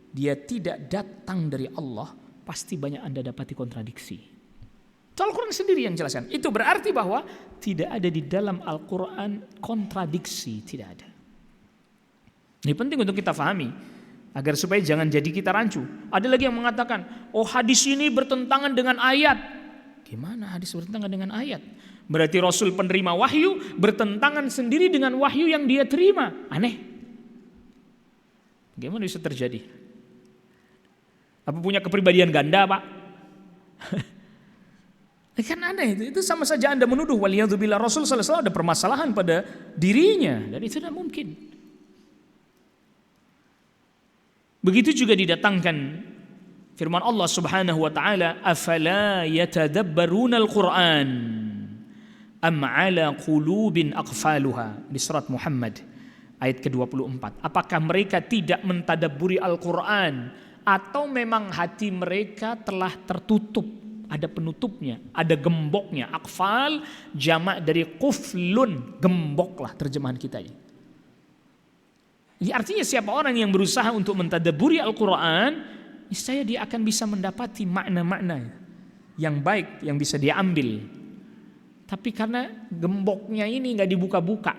dia tidak datang dari Allah, pasti banyak Anda dapati kontradiksi. Al-Quran sendiri yang jelaskan. Itu berarti bahwa tidak ada di dalam Al-Quran kontradiksi, tidak ada. Ini penting untuk kita fahami agar supaya jangan jadi kita rancu. Ada lagi yang mengatakan, oh hadis ini bertentangan dengan ayat. Gimana hadis bertentangan dengan ayat? Berarti Rasul penerima wahyu bertentangan sendiri dengan wahyu yang dia terima. Aneh. Gimana bisa terjadi? Apa punya kepribadian ganda, Pak? Kan aneh itu sama saja Anda menuduh waliyadzubillah Rasul sallallahu alaihi wasallam ada permasalahan pada dirinya, dan itu tidak mungkin. Begitu juga didatangkan firman Allah Subhanahu wa taala, afala yatadabbaruna al-Qur'an am ala qulubin aqfaluha, di surat Muhammad ayat ke-24. Apakah mereka tidak mentadabburi Al-Qur'an atau memang hati mereka telah tertutup? Ada penutupnya, ada gemboknya. Aqfal jamak dari quflun, gembok lah terjemahan kita ini. Jadi artinya siapa orang yang berusaha untuk mentadabburi Al-Quran, niscaya dia akan bisa mendapati makna-makna yang baik yang bisa dia ambil. Tapi karena gemboknya ini nggak dibuka-buka,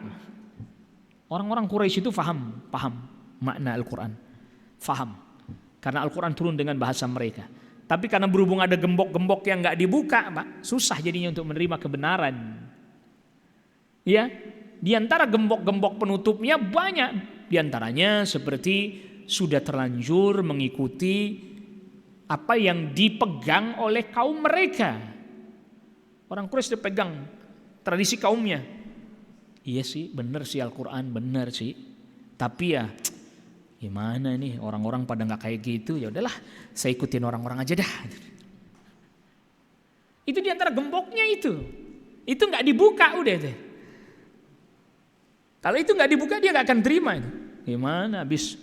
orang-orang Quraisy itu paham makna Al-Quran, paham karena Al-Quran turun dengan bahasa mereka. Tapi karena berhubung ada gembok-gembok yang nggak dibuka, Pak, susah jadinya untuk menerima kebenaran. Ya, di antara gembok-gembok penutupnya banyak. Di antaranya seperti sudah terlanjur mengikuti apa yang dipegang oleh kaum mereka. Orang Quraisy dipegang tradisi kaumnya. Iya sih, benar sih Al-Quran, benar sih. Tapi ya gimana nih, orang-orang pada nggak kayak gitu, ya udahlah saya ikutin orang-orang aja dah. Itu diantara gemboknya itu nggak dibuka udah deh. Kalau itu nggak dibuka dia nggak akan terima itu. Gimana, habis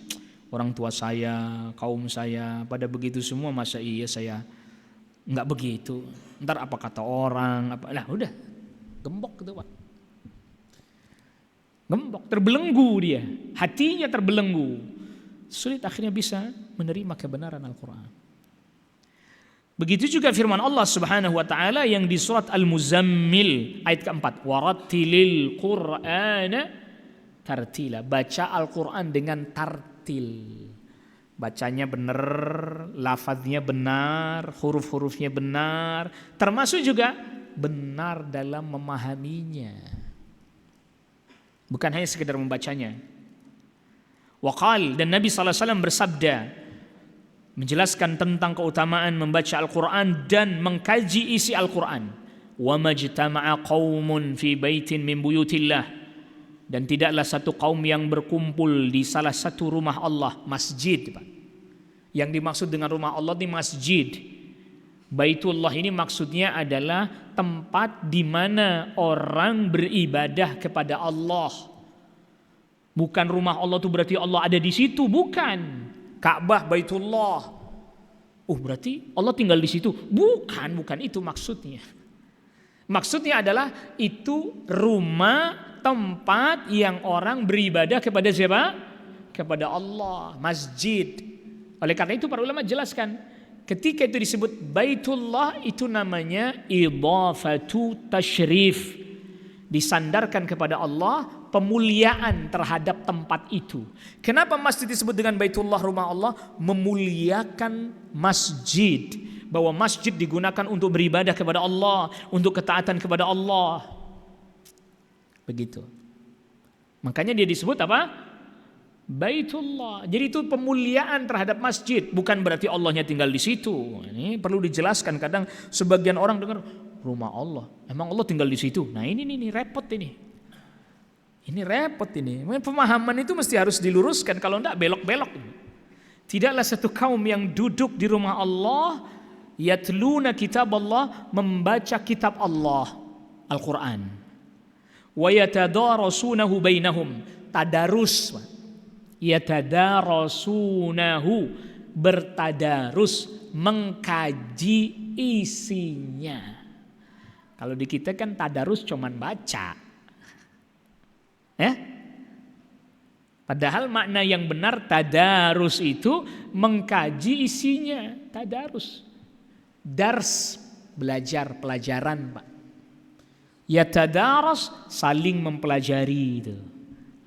orang tua saya, kaum saya pada begitu semua, masa iya saya nggak begitu? Ntar apa kata orang? Lah udah, gembok gitu Pak. Gembok, terbelenggu dia, hatinya terbelenggu. Sulit akhirnya bisa menerima kebenaran Al-Quran. Begitu juga firman Allah Subhanahu wa taala yang di surat Al-Muzammil ayat keempat, warattilil Qur'ana tartila. Baca Al-Quran dengan tartil. Bacanya benar, lafaznya benar, huruf-hurufnya benar, termasuk juga benar dalam memahaminya. Bukan hanya sekedar membacanya. Waqal, dan Nabi SAW bersabda menjelaskan tentang keutamaan membaca Al-Quran dan mengkaji isi Al-Quran. Wa majtama'a qaumun fi baitin min buyutillah, dan tidaklah satu kaum yang berkumpul di salah satu rumah Allah, masjid Pak. Yang dimaksud dengan rumah Allah di masjid, Baitullah ini maksudnya adalah tempat di mana orang beribadah kepada Allah. Bukan rumah Allah itu berarti Allah ada di situ, bukan. Ka'bah, Baitullah. Berarti Allah tinggal di situ. Bukan itu maksudnya. Maksudnya adalah itu rumah tempat yang orang beribadah kepada siapa? Kepada Allah, masjid. Oleh karena itu para ulama jelaskan, ketika itu disebut Baitullah itu namanya idhafatu tasyrif. Disandarkan kepada Allah, pemuliaan terhadap tempat itu. Kenapa masjid disebut dengan Baitullah, rumah Allah? Memuliakan masjid. Bahwa masjid digunakan untuk beribadah kepada Allah, untuk ketaatan kepada Allah. Begitu. Makanya dia disebut apa? Baitullah. Jadi itu pemuliaan terhadap masjid, bukan berarti Allahnya tinggal di situ. Ini perlu dijelaskan, kadang sebagian orang dengar rumah Allah, emang Allah tinggal di situ. Nah ini repot ini. Ini repot ini. Pemahaman itu mesti harus diluruskan, kalau enggak belok-belok. Tidaklah satu kaum yang duduk di rumah Allah, yatluna kitab Allah, membaca kitab Allah, Al-Quran. Wa yatadarasunahu bainahum, tadarus. Yatadarasunahu, bertadarus, mengkaji isinya. Kalau di kita kan tadarus cuman baca. Ya? Padahal makna yang benar tadarus itu mengkaji isinya, tadarus. Dars, belajar, pelajaran, Pak. Ya tadaras, saling mempelajari itu.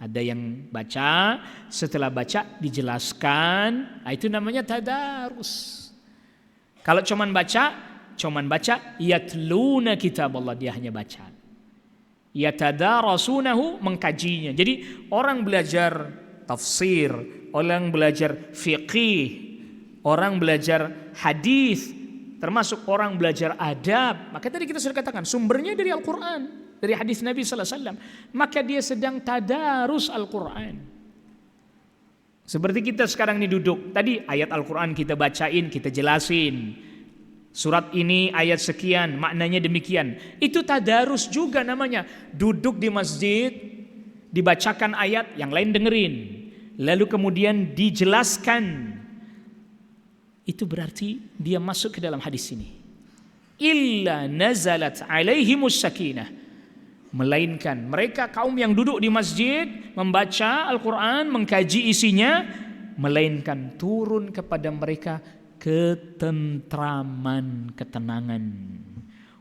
Ada yang baca, setelah baca dijelaskan, itu namanya tadarus. Kalau cuman baca yatluna kitab Allah, dia hanya baca. Yatadarasunahu, mengkajinya. Jadi orang belajar tafsir, orang belajar fiqih, orang belajar hadis, termasuk orang belajar adab. Maka tadi kita sudah katakan sumbernya dari Al-Quran, dari hadis Nabi sallallahu alaihi wasallam. Maka dia sedang tadarus Al-Quran. Seperti kita sekarang ini duduk, tadi ayat Al-Quran kita bacain, kita jelasin. Surat ini ayat sekian, maknanya demikian. Itu tadarus juga namanya. Duduk di masjid, dibacakan ayat, yang lain dengerin. Lalu kemudian dijelaskan. Itu berarti dia masuk ke dalam hadis ini. Illa nazalat alaihimus sakinah. Melainkan mereka kaum yang duduk di masjid, membaca Al-Quran, mengkaji isinya, melainkan turun kepada mereka ketentraman, ketenangan.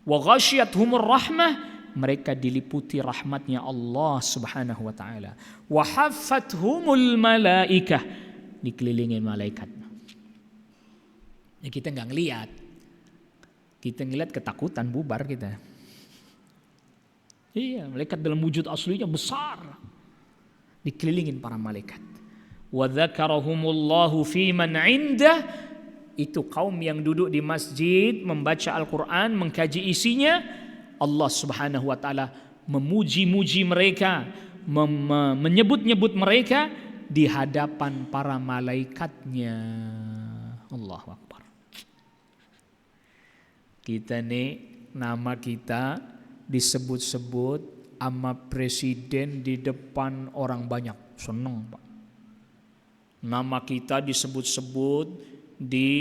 Wa ghasyiyatuhumur rahmah, mereka diliputi rahmatnya Allah Subhanahu wa taala. Wa haffathumul malaikah, dikelilingi malaikat. Ya kita enggak ngelihat. Kita ngelihat ketakutan, bubar kita. Iya, malaikat dalam wujud aslinya besar. Dikelilingin para malaikat. Wa dzakarahumullahu fi man 'indah, itu kaum yang duduk di masjid membaca Al-Quran, mengkaji isinya. Allah Subhanahu wa ta'ala memuji-muji mereka, menyebut-nyebut mereka di hadapan para malaikatnya. Allahu Akbar. Kita nih, nama kita disebut-sebut sama presiden di depan orang banyak, seneng Pak. Nama kita disebut-sebut di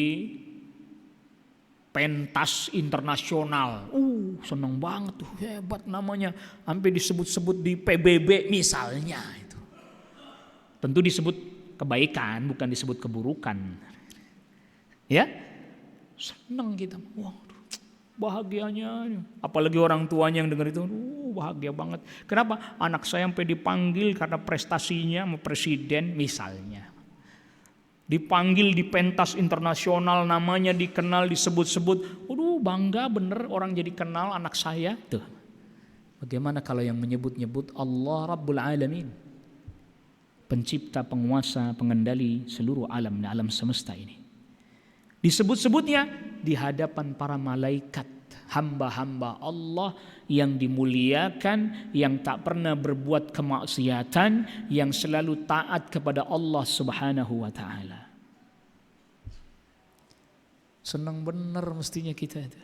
pentas internasional. Senang banget tuh, hebat namanya. Sampai disebut-sebut di PBB misalnya itu. Tentu disebut kebaikan, bukan disebut keburukan. Ya? Senang kita. Wah, bahagianya. Apalagi orang tuanya yang dengar itu, bahagia banget. Kenapa? Anak saya sampai dipanggil karena prestasinya sama presiden misalnya. Dipanggil di pentas internasional, namanya dikenal, disebut-sebut. Bangga bener orang jadi kenal anak saya. Tuh. Bagaimana kalau yang menyebut-nyebut Allah Rabbul Alamin, pencipta, penguasa, pengendali seluruh alam semesta ini. Disebut-sebutnya di hadapan para malaikat, hamba-hamba Allah yang dimuliakan, yang tak pernah berbuat kemaksiatan, yang selalu taat kepada Allah Subhanahu wa ta'ala. Senang benar mestinya kita itu.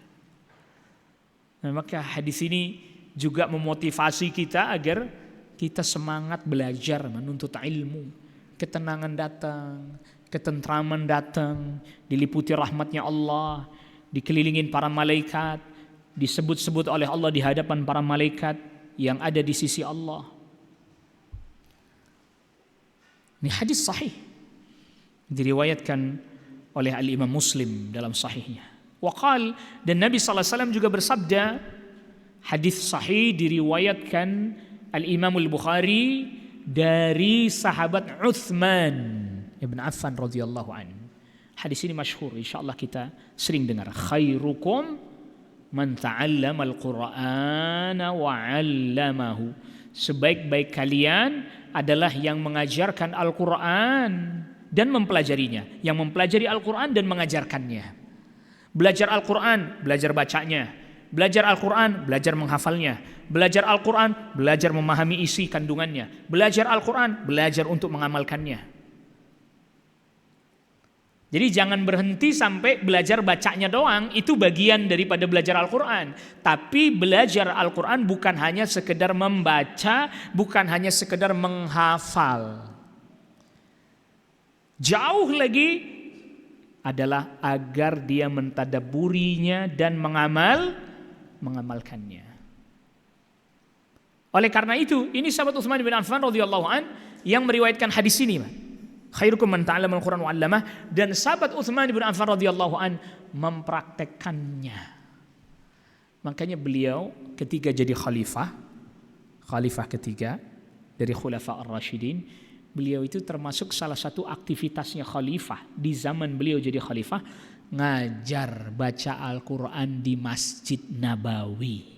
Nah, maka hadis ini juga memotivasi kita agar kita semangat belajar, menuntut ilmu. Ketenangan datang, ketentraman datang, diliputi rahmatnya Allah, dikelilingin para malaikat. disebut-sebut oleh Allah di hadapan para malaikat yang ada di sisi Allah. Ini hadis sahih, diriwayatkan oleh Al-Imam Muslim dalam sahihnya. Waqal, dan Nabi SAW juga bersabda, hadis sahih diriwayatkan Al-Imam Al-Bukhari dari sahabat Uthman ibn Affan radhiyallahu an. Hadis ini masyhur, insyaallah kita sering dengar. Khairukum man ta'allama al-Qur'ana wa 'allamahu. Sebaik-baik kalian adalah yang mengajarkan Al-Qur'an dan mempelajarinya, yang mempelajari Al-Qur'an dan mengajarkannya. Belajar Al-Qur'an, belajar bacanya. Belajar Al-Qur'an, belajar menghafalnya. Belajar Al-Qur'an, belajar memahami isi kandungannya. Belajar Al-Qur'an, belajar untuk mengamalkannya. Jadi jangan berhenti sampai belajar bacanya doang, itu bagian daripada belajar Al-Quran. Tapi belajar Al-Quran bukan hanya sekedar membaca, bukan hanya sekedar menghafal. Jauh lagi adalah agar dia mentadaburinya dan mengamalkannya. Oleh karena itu, ini sahabat Utsman bin Affan radhiyallahu an yang meriwayatkan hadis ini. Khairukum man ta'allama al-Qur'an wa 'allamah, dan sahabat Utsman bin Affan radhiyallahu an mempraktekkannya. Makanya beliau ketika jadi khalifah ketiga dari Khulafa ar-Rasyidin, beliau itu termasuk salah satu aktivitasnya khalifah di zaman beliau jadi khalifah, ngajar baca Al-Qur'an di Masjid Nabawi.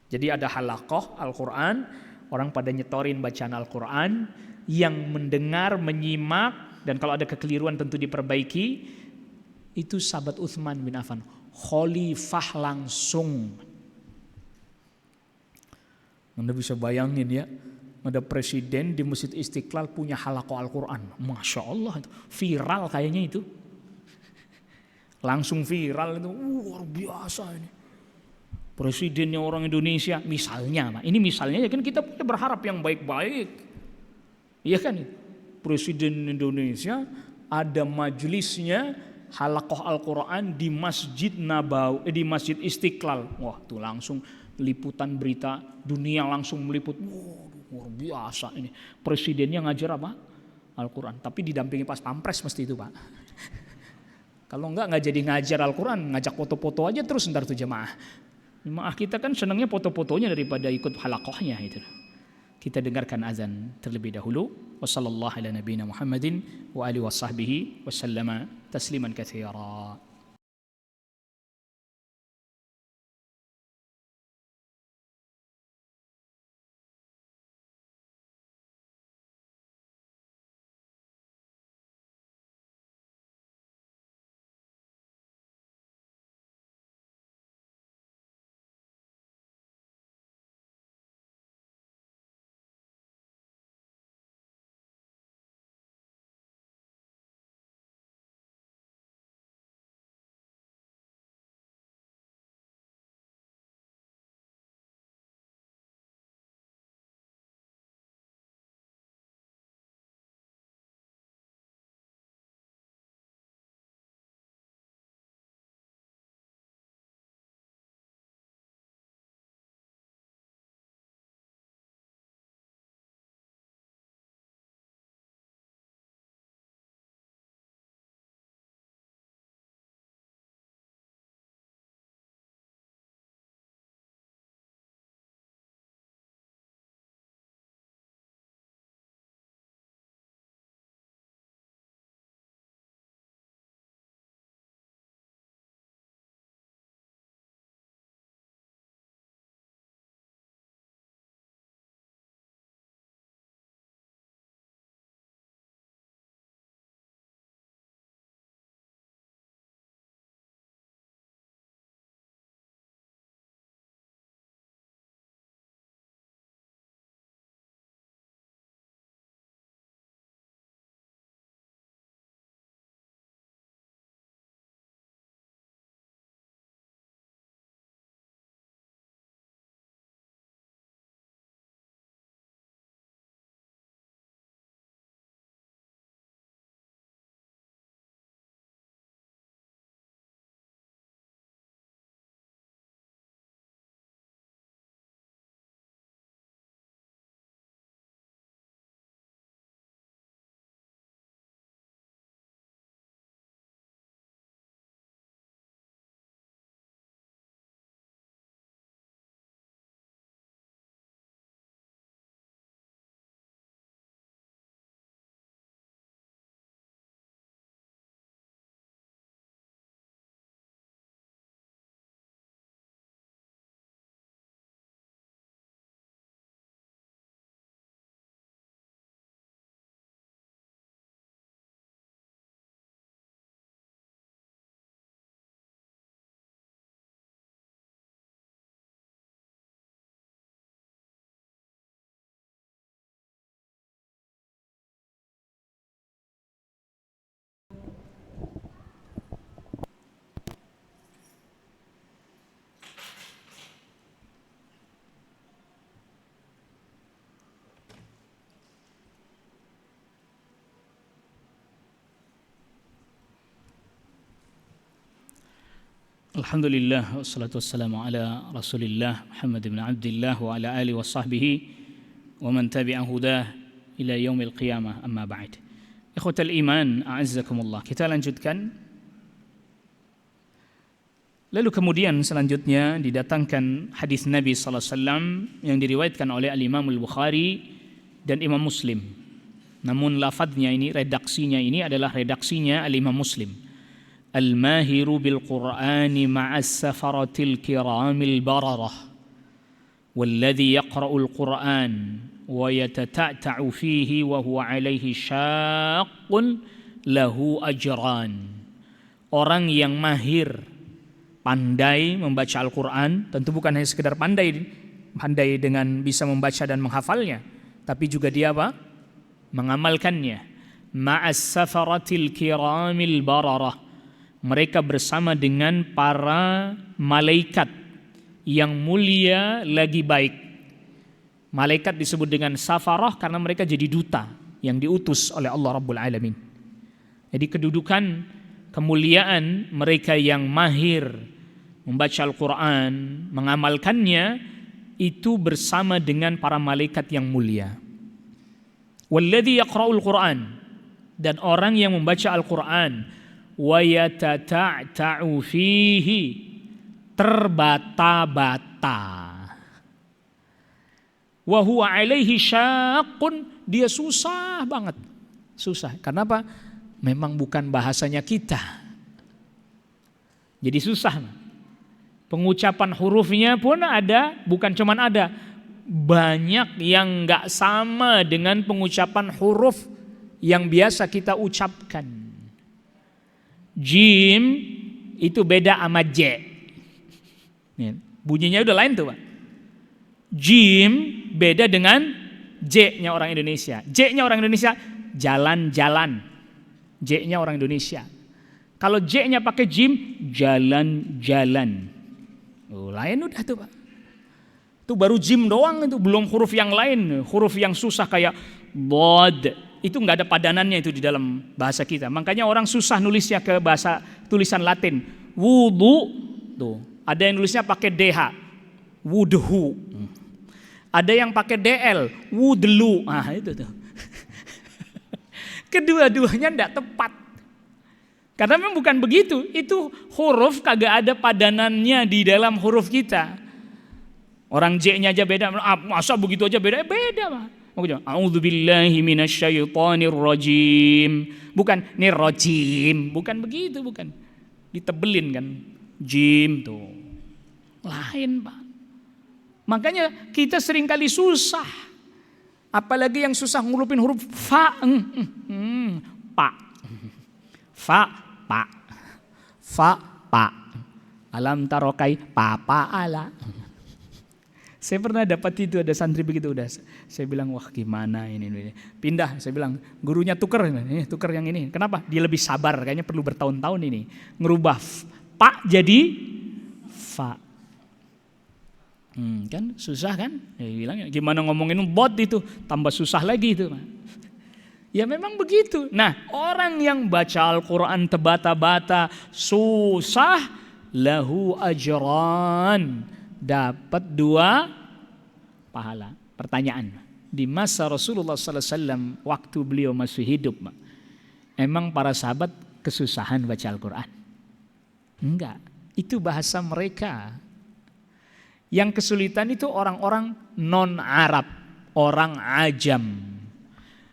Jadi ada halaqah Al-Qur'an, orang pada nyetorin bacaan Al-Qur'an, yang mendengar, menyimak, dan kalau ada kekeliruan tentu diperbaiki. Itu sahabat Utsman bin Affan, khalifah langsung. Anda bisa bayangin ya, ada presiden di Masjid Istiqlal punya halaqah Al-Quran. Masya Allah, itu viral kayaknya itu. Langsung viral itu, luar biasa ini. Presidennya orang Indonesia, misalnya, ini misalnya kan kita berharap yang baik-baik. Iya kan, Presiden Indonesia ada majelisnya halaqah Al-Quran di Masjid Nabawi, di Masjid Istiqlal. Wah, tuh langsung liputan berita dunia langsung meliput. Wah, luar biasa ini. Presidennya ngajar apa? Al-Quran. Tapi didampingi pas pampres mesti itu, Pak. Kalau enggak jadi ngajar Al-Quran, ngajak foto-foto aja terus ntar tuh jemaah. Jemaah kita kan senangnya foto-fotonya daripada ikut halaqahnya itu. Kita dengarkan azan terlebih dahulu. Wassallallahu ala nabiyina Muhammadin wa alihi washabbihi wasallama tasliman katsira. Alhamdulillah wassalatu wassalamu ala Rasulillah Muhammad bin Abdullah wa ala alihi wa sahbihi wa man tabi'a hudah ila yaumil qiyamah, amma ba'd. Ikhwatal iman, a'azzakumullah. Kita lanjutkan. Lalu kemudian selanjutnya didatangkan hadis Nabi sallallahu alaihi wasallam yang diriwayatkan oleh Al-Imam Al-Bukhari dan Imam Muslim. Namun lafadznya ini, redaksinya ini adalah redaksinya Al-Imam Muslim. Al-mahiru bil-Qur'ani ma'as safaratil kiramil bararah walladhi yaqra'ul Qur'an wa yatata'ta'u fihi wa huwa alaihi syaqqun lahu ajran. Orang yang mahir, pandai membaca Al-Quran, tentu bukan hanya sekedar pandai dengan bisa membaca dan menghafalnya, tapi juga dia apa? Mengamalkannya. Ma'as safaratil kiramil bararah, mereka bersama dengan para malaikat yang mulia lagi baik. Malaikat disebut dengan safarah karena mereka jadi duta yang diutus oleh Allah Rabbul Alamin. Jadi kedudukan, kemuliaan mereka yang mahir membaca Al-Quran, mengamalkannya, itu bersama dengan para malaikat yang mulia. Walladhi yaqra'ul Quran, dan orang yang membaca Al-Quran, wa yatata'ta'u fihi, terbata-bata, wa huwa alaihi syaqqun, dia susah banget. Susah, karena apa? Memang bukan bahasanya kita, jadi susah. Pengucapan hurufnya pun ada, bukan cuman ada, banyak yang gak sama dengan pengucapan huruf yang biasa kita ucapkan. Jim itu beda sama J. Bunyinya udah lain tuh, Pak. Jim beda dengan J-nya orang Indonesia. J-nya orang Indonesia jalan-jalan. J-nya orang Indonesia. Kalau J-nya pakai jim, jalan-jalan. Oh, lain udah tuh, Pak. Itu baru jim doang, itu belum huruf yang lain, huruf yang susah kayak bod. Itu nggak ada padanannya itu di dalam bahasa kita. Makanya orang susah nulisnya ke bahasa tulisan Latin. Wudu, tuh. Ada yang nulisnya pakai DH, wudhu. Ada yang pakai DL, wudlu. Ah itu tuh. Kedua-duanya nggak tepat. Karena memang bukan begitu. Itu huruf kagak ada padanannya di dalam huruf kita. Orang J-nya aja beda. Masa begitu aja beda? Beda, Pak. A'udzubillahi minasyaitonir rajim. Bukan nirrajim, bukan begitu, bukan. Ditebelin kan. Jim tuh. Lain, Pak. Makanya kita seringkali susah. Apalagi yang susah ngurupin huruf fa, pa. Fa, pa. Fa, pa. Alam tarokai papa ala. Saya pernah dapat itu, ada santri begitu, udah saya bilang wah gimana ini. Pindah, saya bilang gurunya tuker yang ini. Kenapa? Dia lebih sabar, kayaknya perlu bertahun-tahun ini. Ngerubah pak jadi fa. Kan susah kan? Ya bilang gimana ngomongin bot itu, tambah susah lagi itu. Ya memang begitu. Nah, orang yang baca Al-Quran terbata-bata susah, lahu ajran, dapat 2 pahala. Pertanyaan, di masa Rasulullah SAW waktu beliau masih hidup, emang para sahabat kesusahan baca Al-Quran? Enggak, itu bahasa mereka. Yang kesulitan itu orang-orang non-Arab, orang ajam.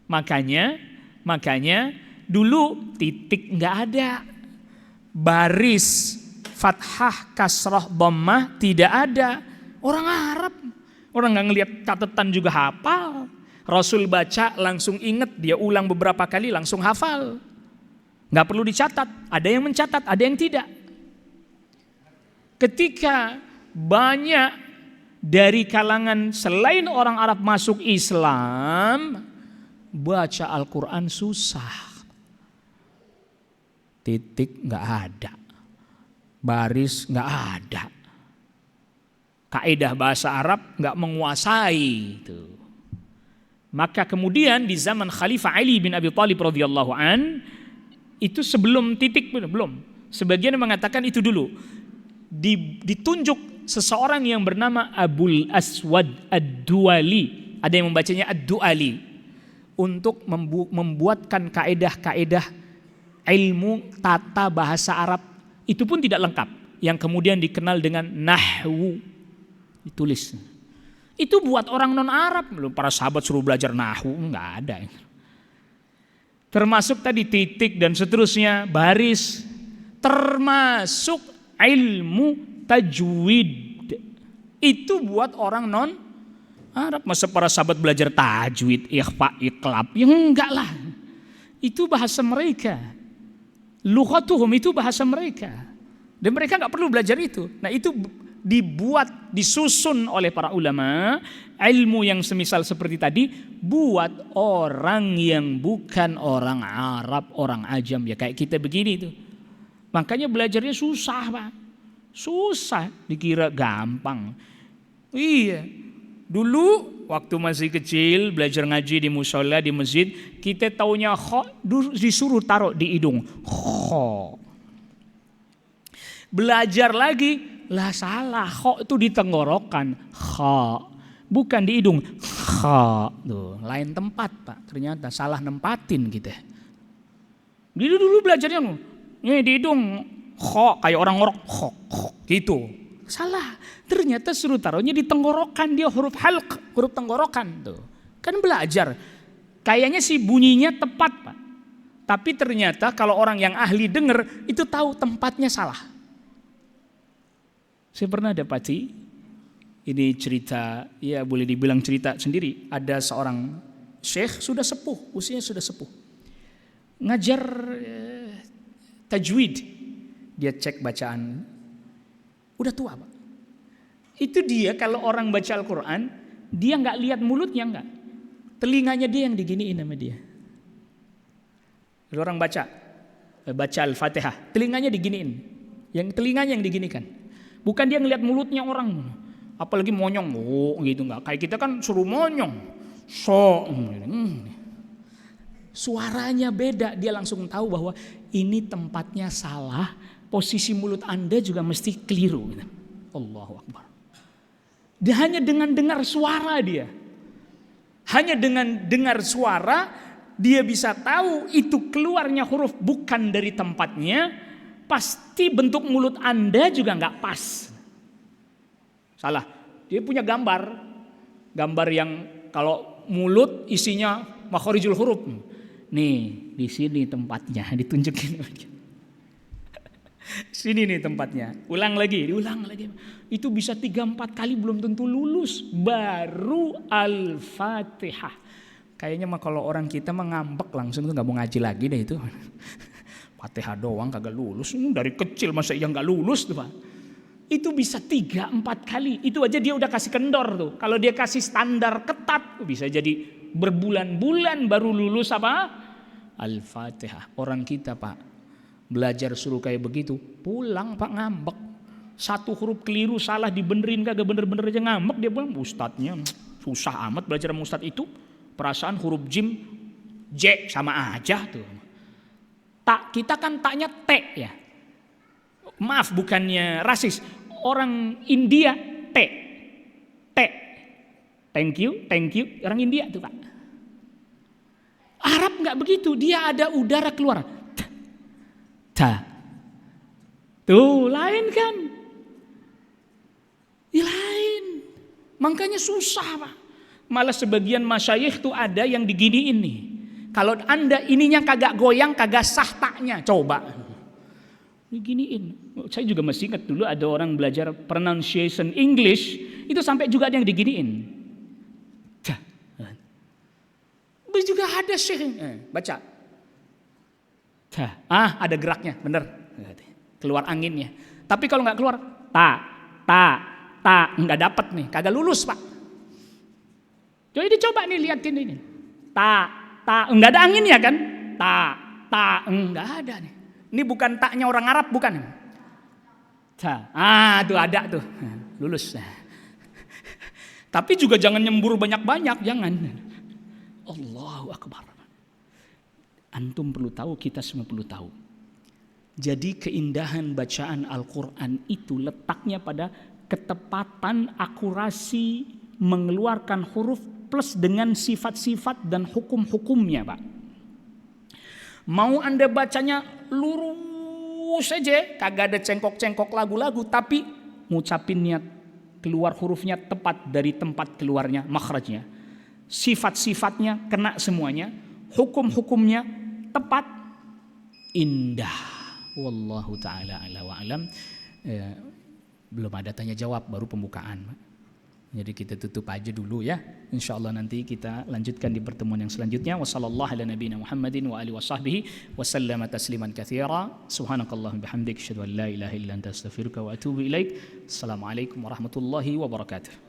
Makanya dulu titik enggak ada, baris fathah, kasrah, dhammah tidak ada. Orang Arab, orang nggak ngelihat catatan juga hafal. Rasul baca langsung inget, dia ulang beberapa kali langsung hafal. Nggak perlu dicatat, ada yang mencatat, ada yang tidak. Ketika banyak dari kalangan selain orang Arab masuk Islam, baca Al-Quran susah. Titik nggak ada, baris nggak ada, kaidah bahasa Arab nggak menguasai itu. Maka kemudian di zaman Khalifah Ali bin Abi Thalib radhiyallahu an, itu sebelum titik belum. Sebagian mengatakan itu dulu. ditunjuk seseorang yang bernama Abul Aswad Ad-Duali. Ada yang membacanya Ad-Duali. Untuk membuatkan kaedah-kaedah ilmu tata bahasa Arab. Itu pun tidak lengkap. Yang kemudian dikenal dengan Nahwu. Ditulis. Itu buat orang non-Arab. Para sahabat suruh belajar Nahwu. Enggak ada. Termasuk tadi titik dan seterusnya. Baris. Termasuk ilmu tajwid. Itu buat orang non-Arab. Masa para sahabat belajar tajwid, ikhfa, iqlab? Ya enggak lah. Itu bahasa mereka. Lughatuhum itu bahasa mereka. Dan mereka enggak perlu belajar itu. Nah itu dibuat, disusun oleh para ulama. Ilmu yang semisal seperti tadi buat orang yang bukan orang Arab, orang ajam. Ya kayak kita begini itu. Makanya belajarnya susah Pak. Susah, dikira gampang. Iya. Dulu waktu masih kecil belajar ngaji di musola, di masjid, kita taunya kha, disuruh taruh di hidung. Kha. Belajar lagi, lah salah, kha itu di tenggorokan. Kha. Bukan di hidung. Kha. Tuh, lain tempat Pak. Ternyata salah nempatin kita. Dulu belajarnya di hidung. Kha, kayak orang ngorok. Kha, gitu. Salah. Ternyata suruh taruhnya di tenggorokan, dia huruf halq, huruf tenggorokan tuh. Kan belajar. Kayaknya sih bunyinya tepat, Pak. Tapi ternyata kalau orang yang ahli dengar itu tahu tempatnya salah. Saya pernah dapati ini cerita, ya boleh dibilang cerita sendiri. Ada seorang syekh sudah sepuh, usianya sudah sepuh. Ngajar tajwid. Dia cek bacaan. Udah tua, Pak. Itu dia kalau orang baca Al-Quran, dia nggak lihat mulutnya, nggak. Telinganya dia yang diginiin sama dia. Kalau orang baca Al-Fatihah, telinganya diginiin. Yang telinganya yang diginikan. Bukan dia ngelihat mulutnya orang. Apalagi monyong, gitu nggak. Kayak kita kan suruh monyong. Suaranya beda, dia langsung tahu bahwa ini tempatnya salah. Posisi mulut Anda juga mesti keliru. Allahu Akbar. Dia hanya dengan dengar suara dia. Hanya dengan dengar suara dia bisa tahu itu keluarnya huruf bukan dari tempatnya. Pasti bentuk mulut Anda juga nggak pas. Salah. Dia punya gambar. Gambar yang kalau mulut isinya makharijul huruf. Nih, di sini tempatnya ditunjukin. Sini nih tempatnya. Ulang lagi, diulang lagi. Itu bisa 3-4 kali belum tentu lulus. Baru Al-Fatihah. Kayaknya mah kalau orang kita mah ngambek langsung tuh nggak mau ngaji lagi deh itu. Fatihah doang kagak lulus. Dari kecil masa yang nggak lulus tuh Pak. Itu bisa 3-4 kali. Itu aja dia udah kasih kendor tuh. Kalau dia kasih standar ketat bisa jadi berbulan-bulan baru lulus apa? Al-Fatihah. Orang kita Pak belajar suruh kayak begitu, pulang Pak ngambek. Satu huruf keliru salah dibenerin kagak bener-bener aja ngambek. Dia bilang ustadznya susah amat belajar sama ustadz itu. Perasaan huruf jim J sama aja tuh. Tak, kita kan taknya T ya. Maaf bukannya rasis. Orang India T. Thank you. Orang India tuh Pak. Arab nggak begitu, dia ada udara keluar. Ta. Tuh lain kan. Ya, lain. Makanya susah Pak. Malah sebagian masyayikh tuh ada yang diginiin nih. Kalau Anda ininya kagak goyang, kagak sah taknya. Coba. Diginiin. Saya juga masih ingat dulu ada orang belajar pronunciation English. Itu sampai juga ada yang diginiin. Ta. Juga ada syekh. Baca. Ada geraknya, bener. Keluar anginnya. Tapi kalau nggak keluar, nggak dapat nih, kagak lulus Pak. Jadi dicoba nih liatin ini. Nggak ada anginnya kan? Nggak ada nih. Ini bukan taknya orang Arab bukan? Tuh ada tuh, lulus. Tapi juga jangan nyembur banyak-banyak, jangan. Allahu Akbar. Antum perlu tahu, kita semua perlu tahu. Jadi keindahan bacaan Al-Quran itu letaknya pada ketepatan, akurasi, mengeluarkan huruf plus dengan sifat-sifat dan hukum-hukumnya, Pak. Mau Anda bacanya lurus saja, kagak ada cengkok-cengkok lagu-lagu, tapi ngucapinnya keluar hurufnya tepat dari tempat keluarnya, makhrajnya. Sifat-sifatnya kena semuanya, hukum-hukumnya tepat, indah. Wallahu ta'ala ala wa alam. Belum ada tanya jawab, baru pembukaan. Jadi kita tutup aja dulu ya. InsyaAllah nanti kita lanjutkan di pertemuan yang selanjutnya. Wassallallahu ala nabiyina Muhammadin wa alihi wa sahbihi wa sallama tasliman katsira. Subhanakallahumma bihamdik, asyhadu an la ilaha illa anta astaghfiruka wa atubu ilaik. Assalamualaikum warahmatullahi wabarakatuh.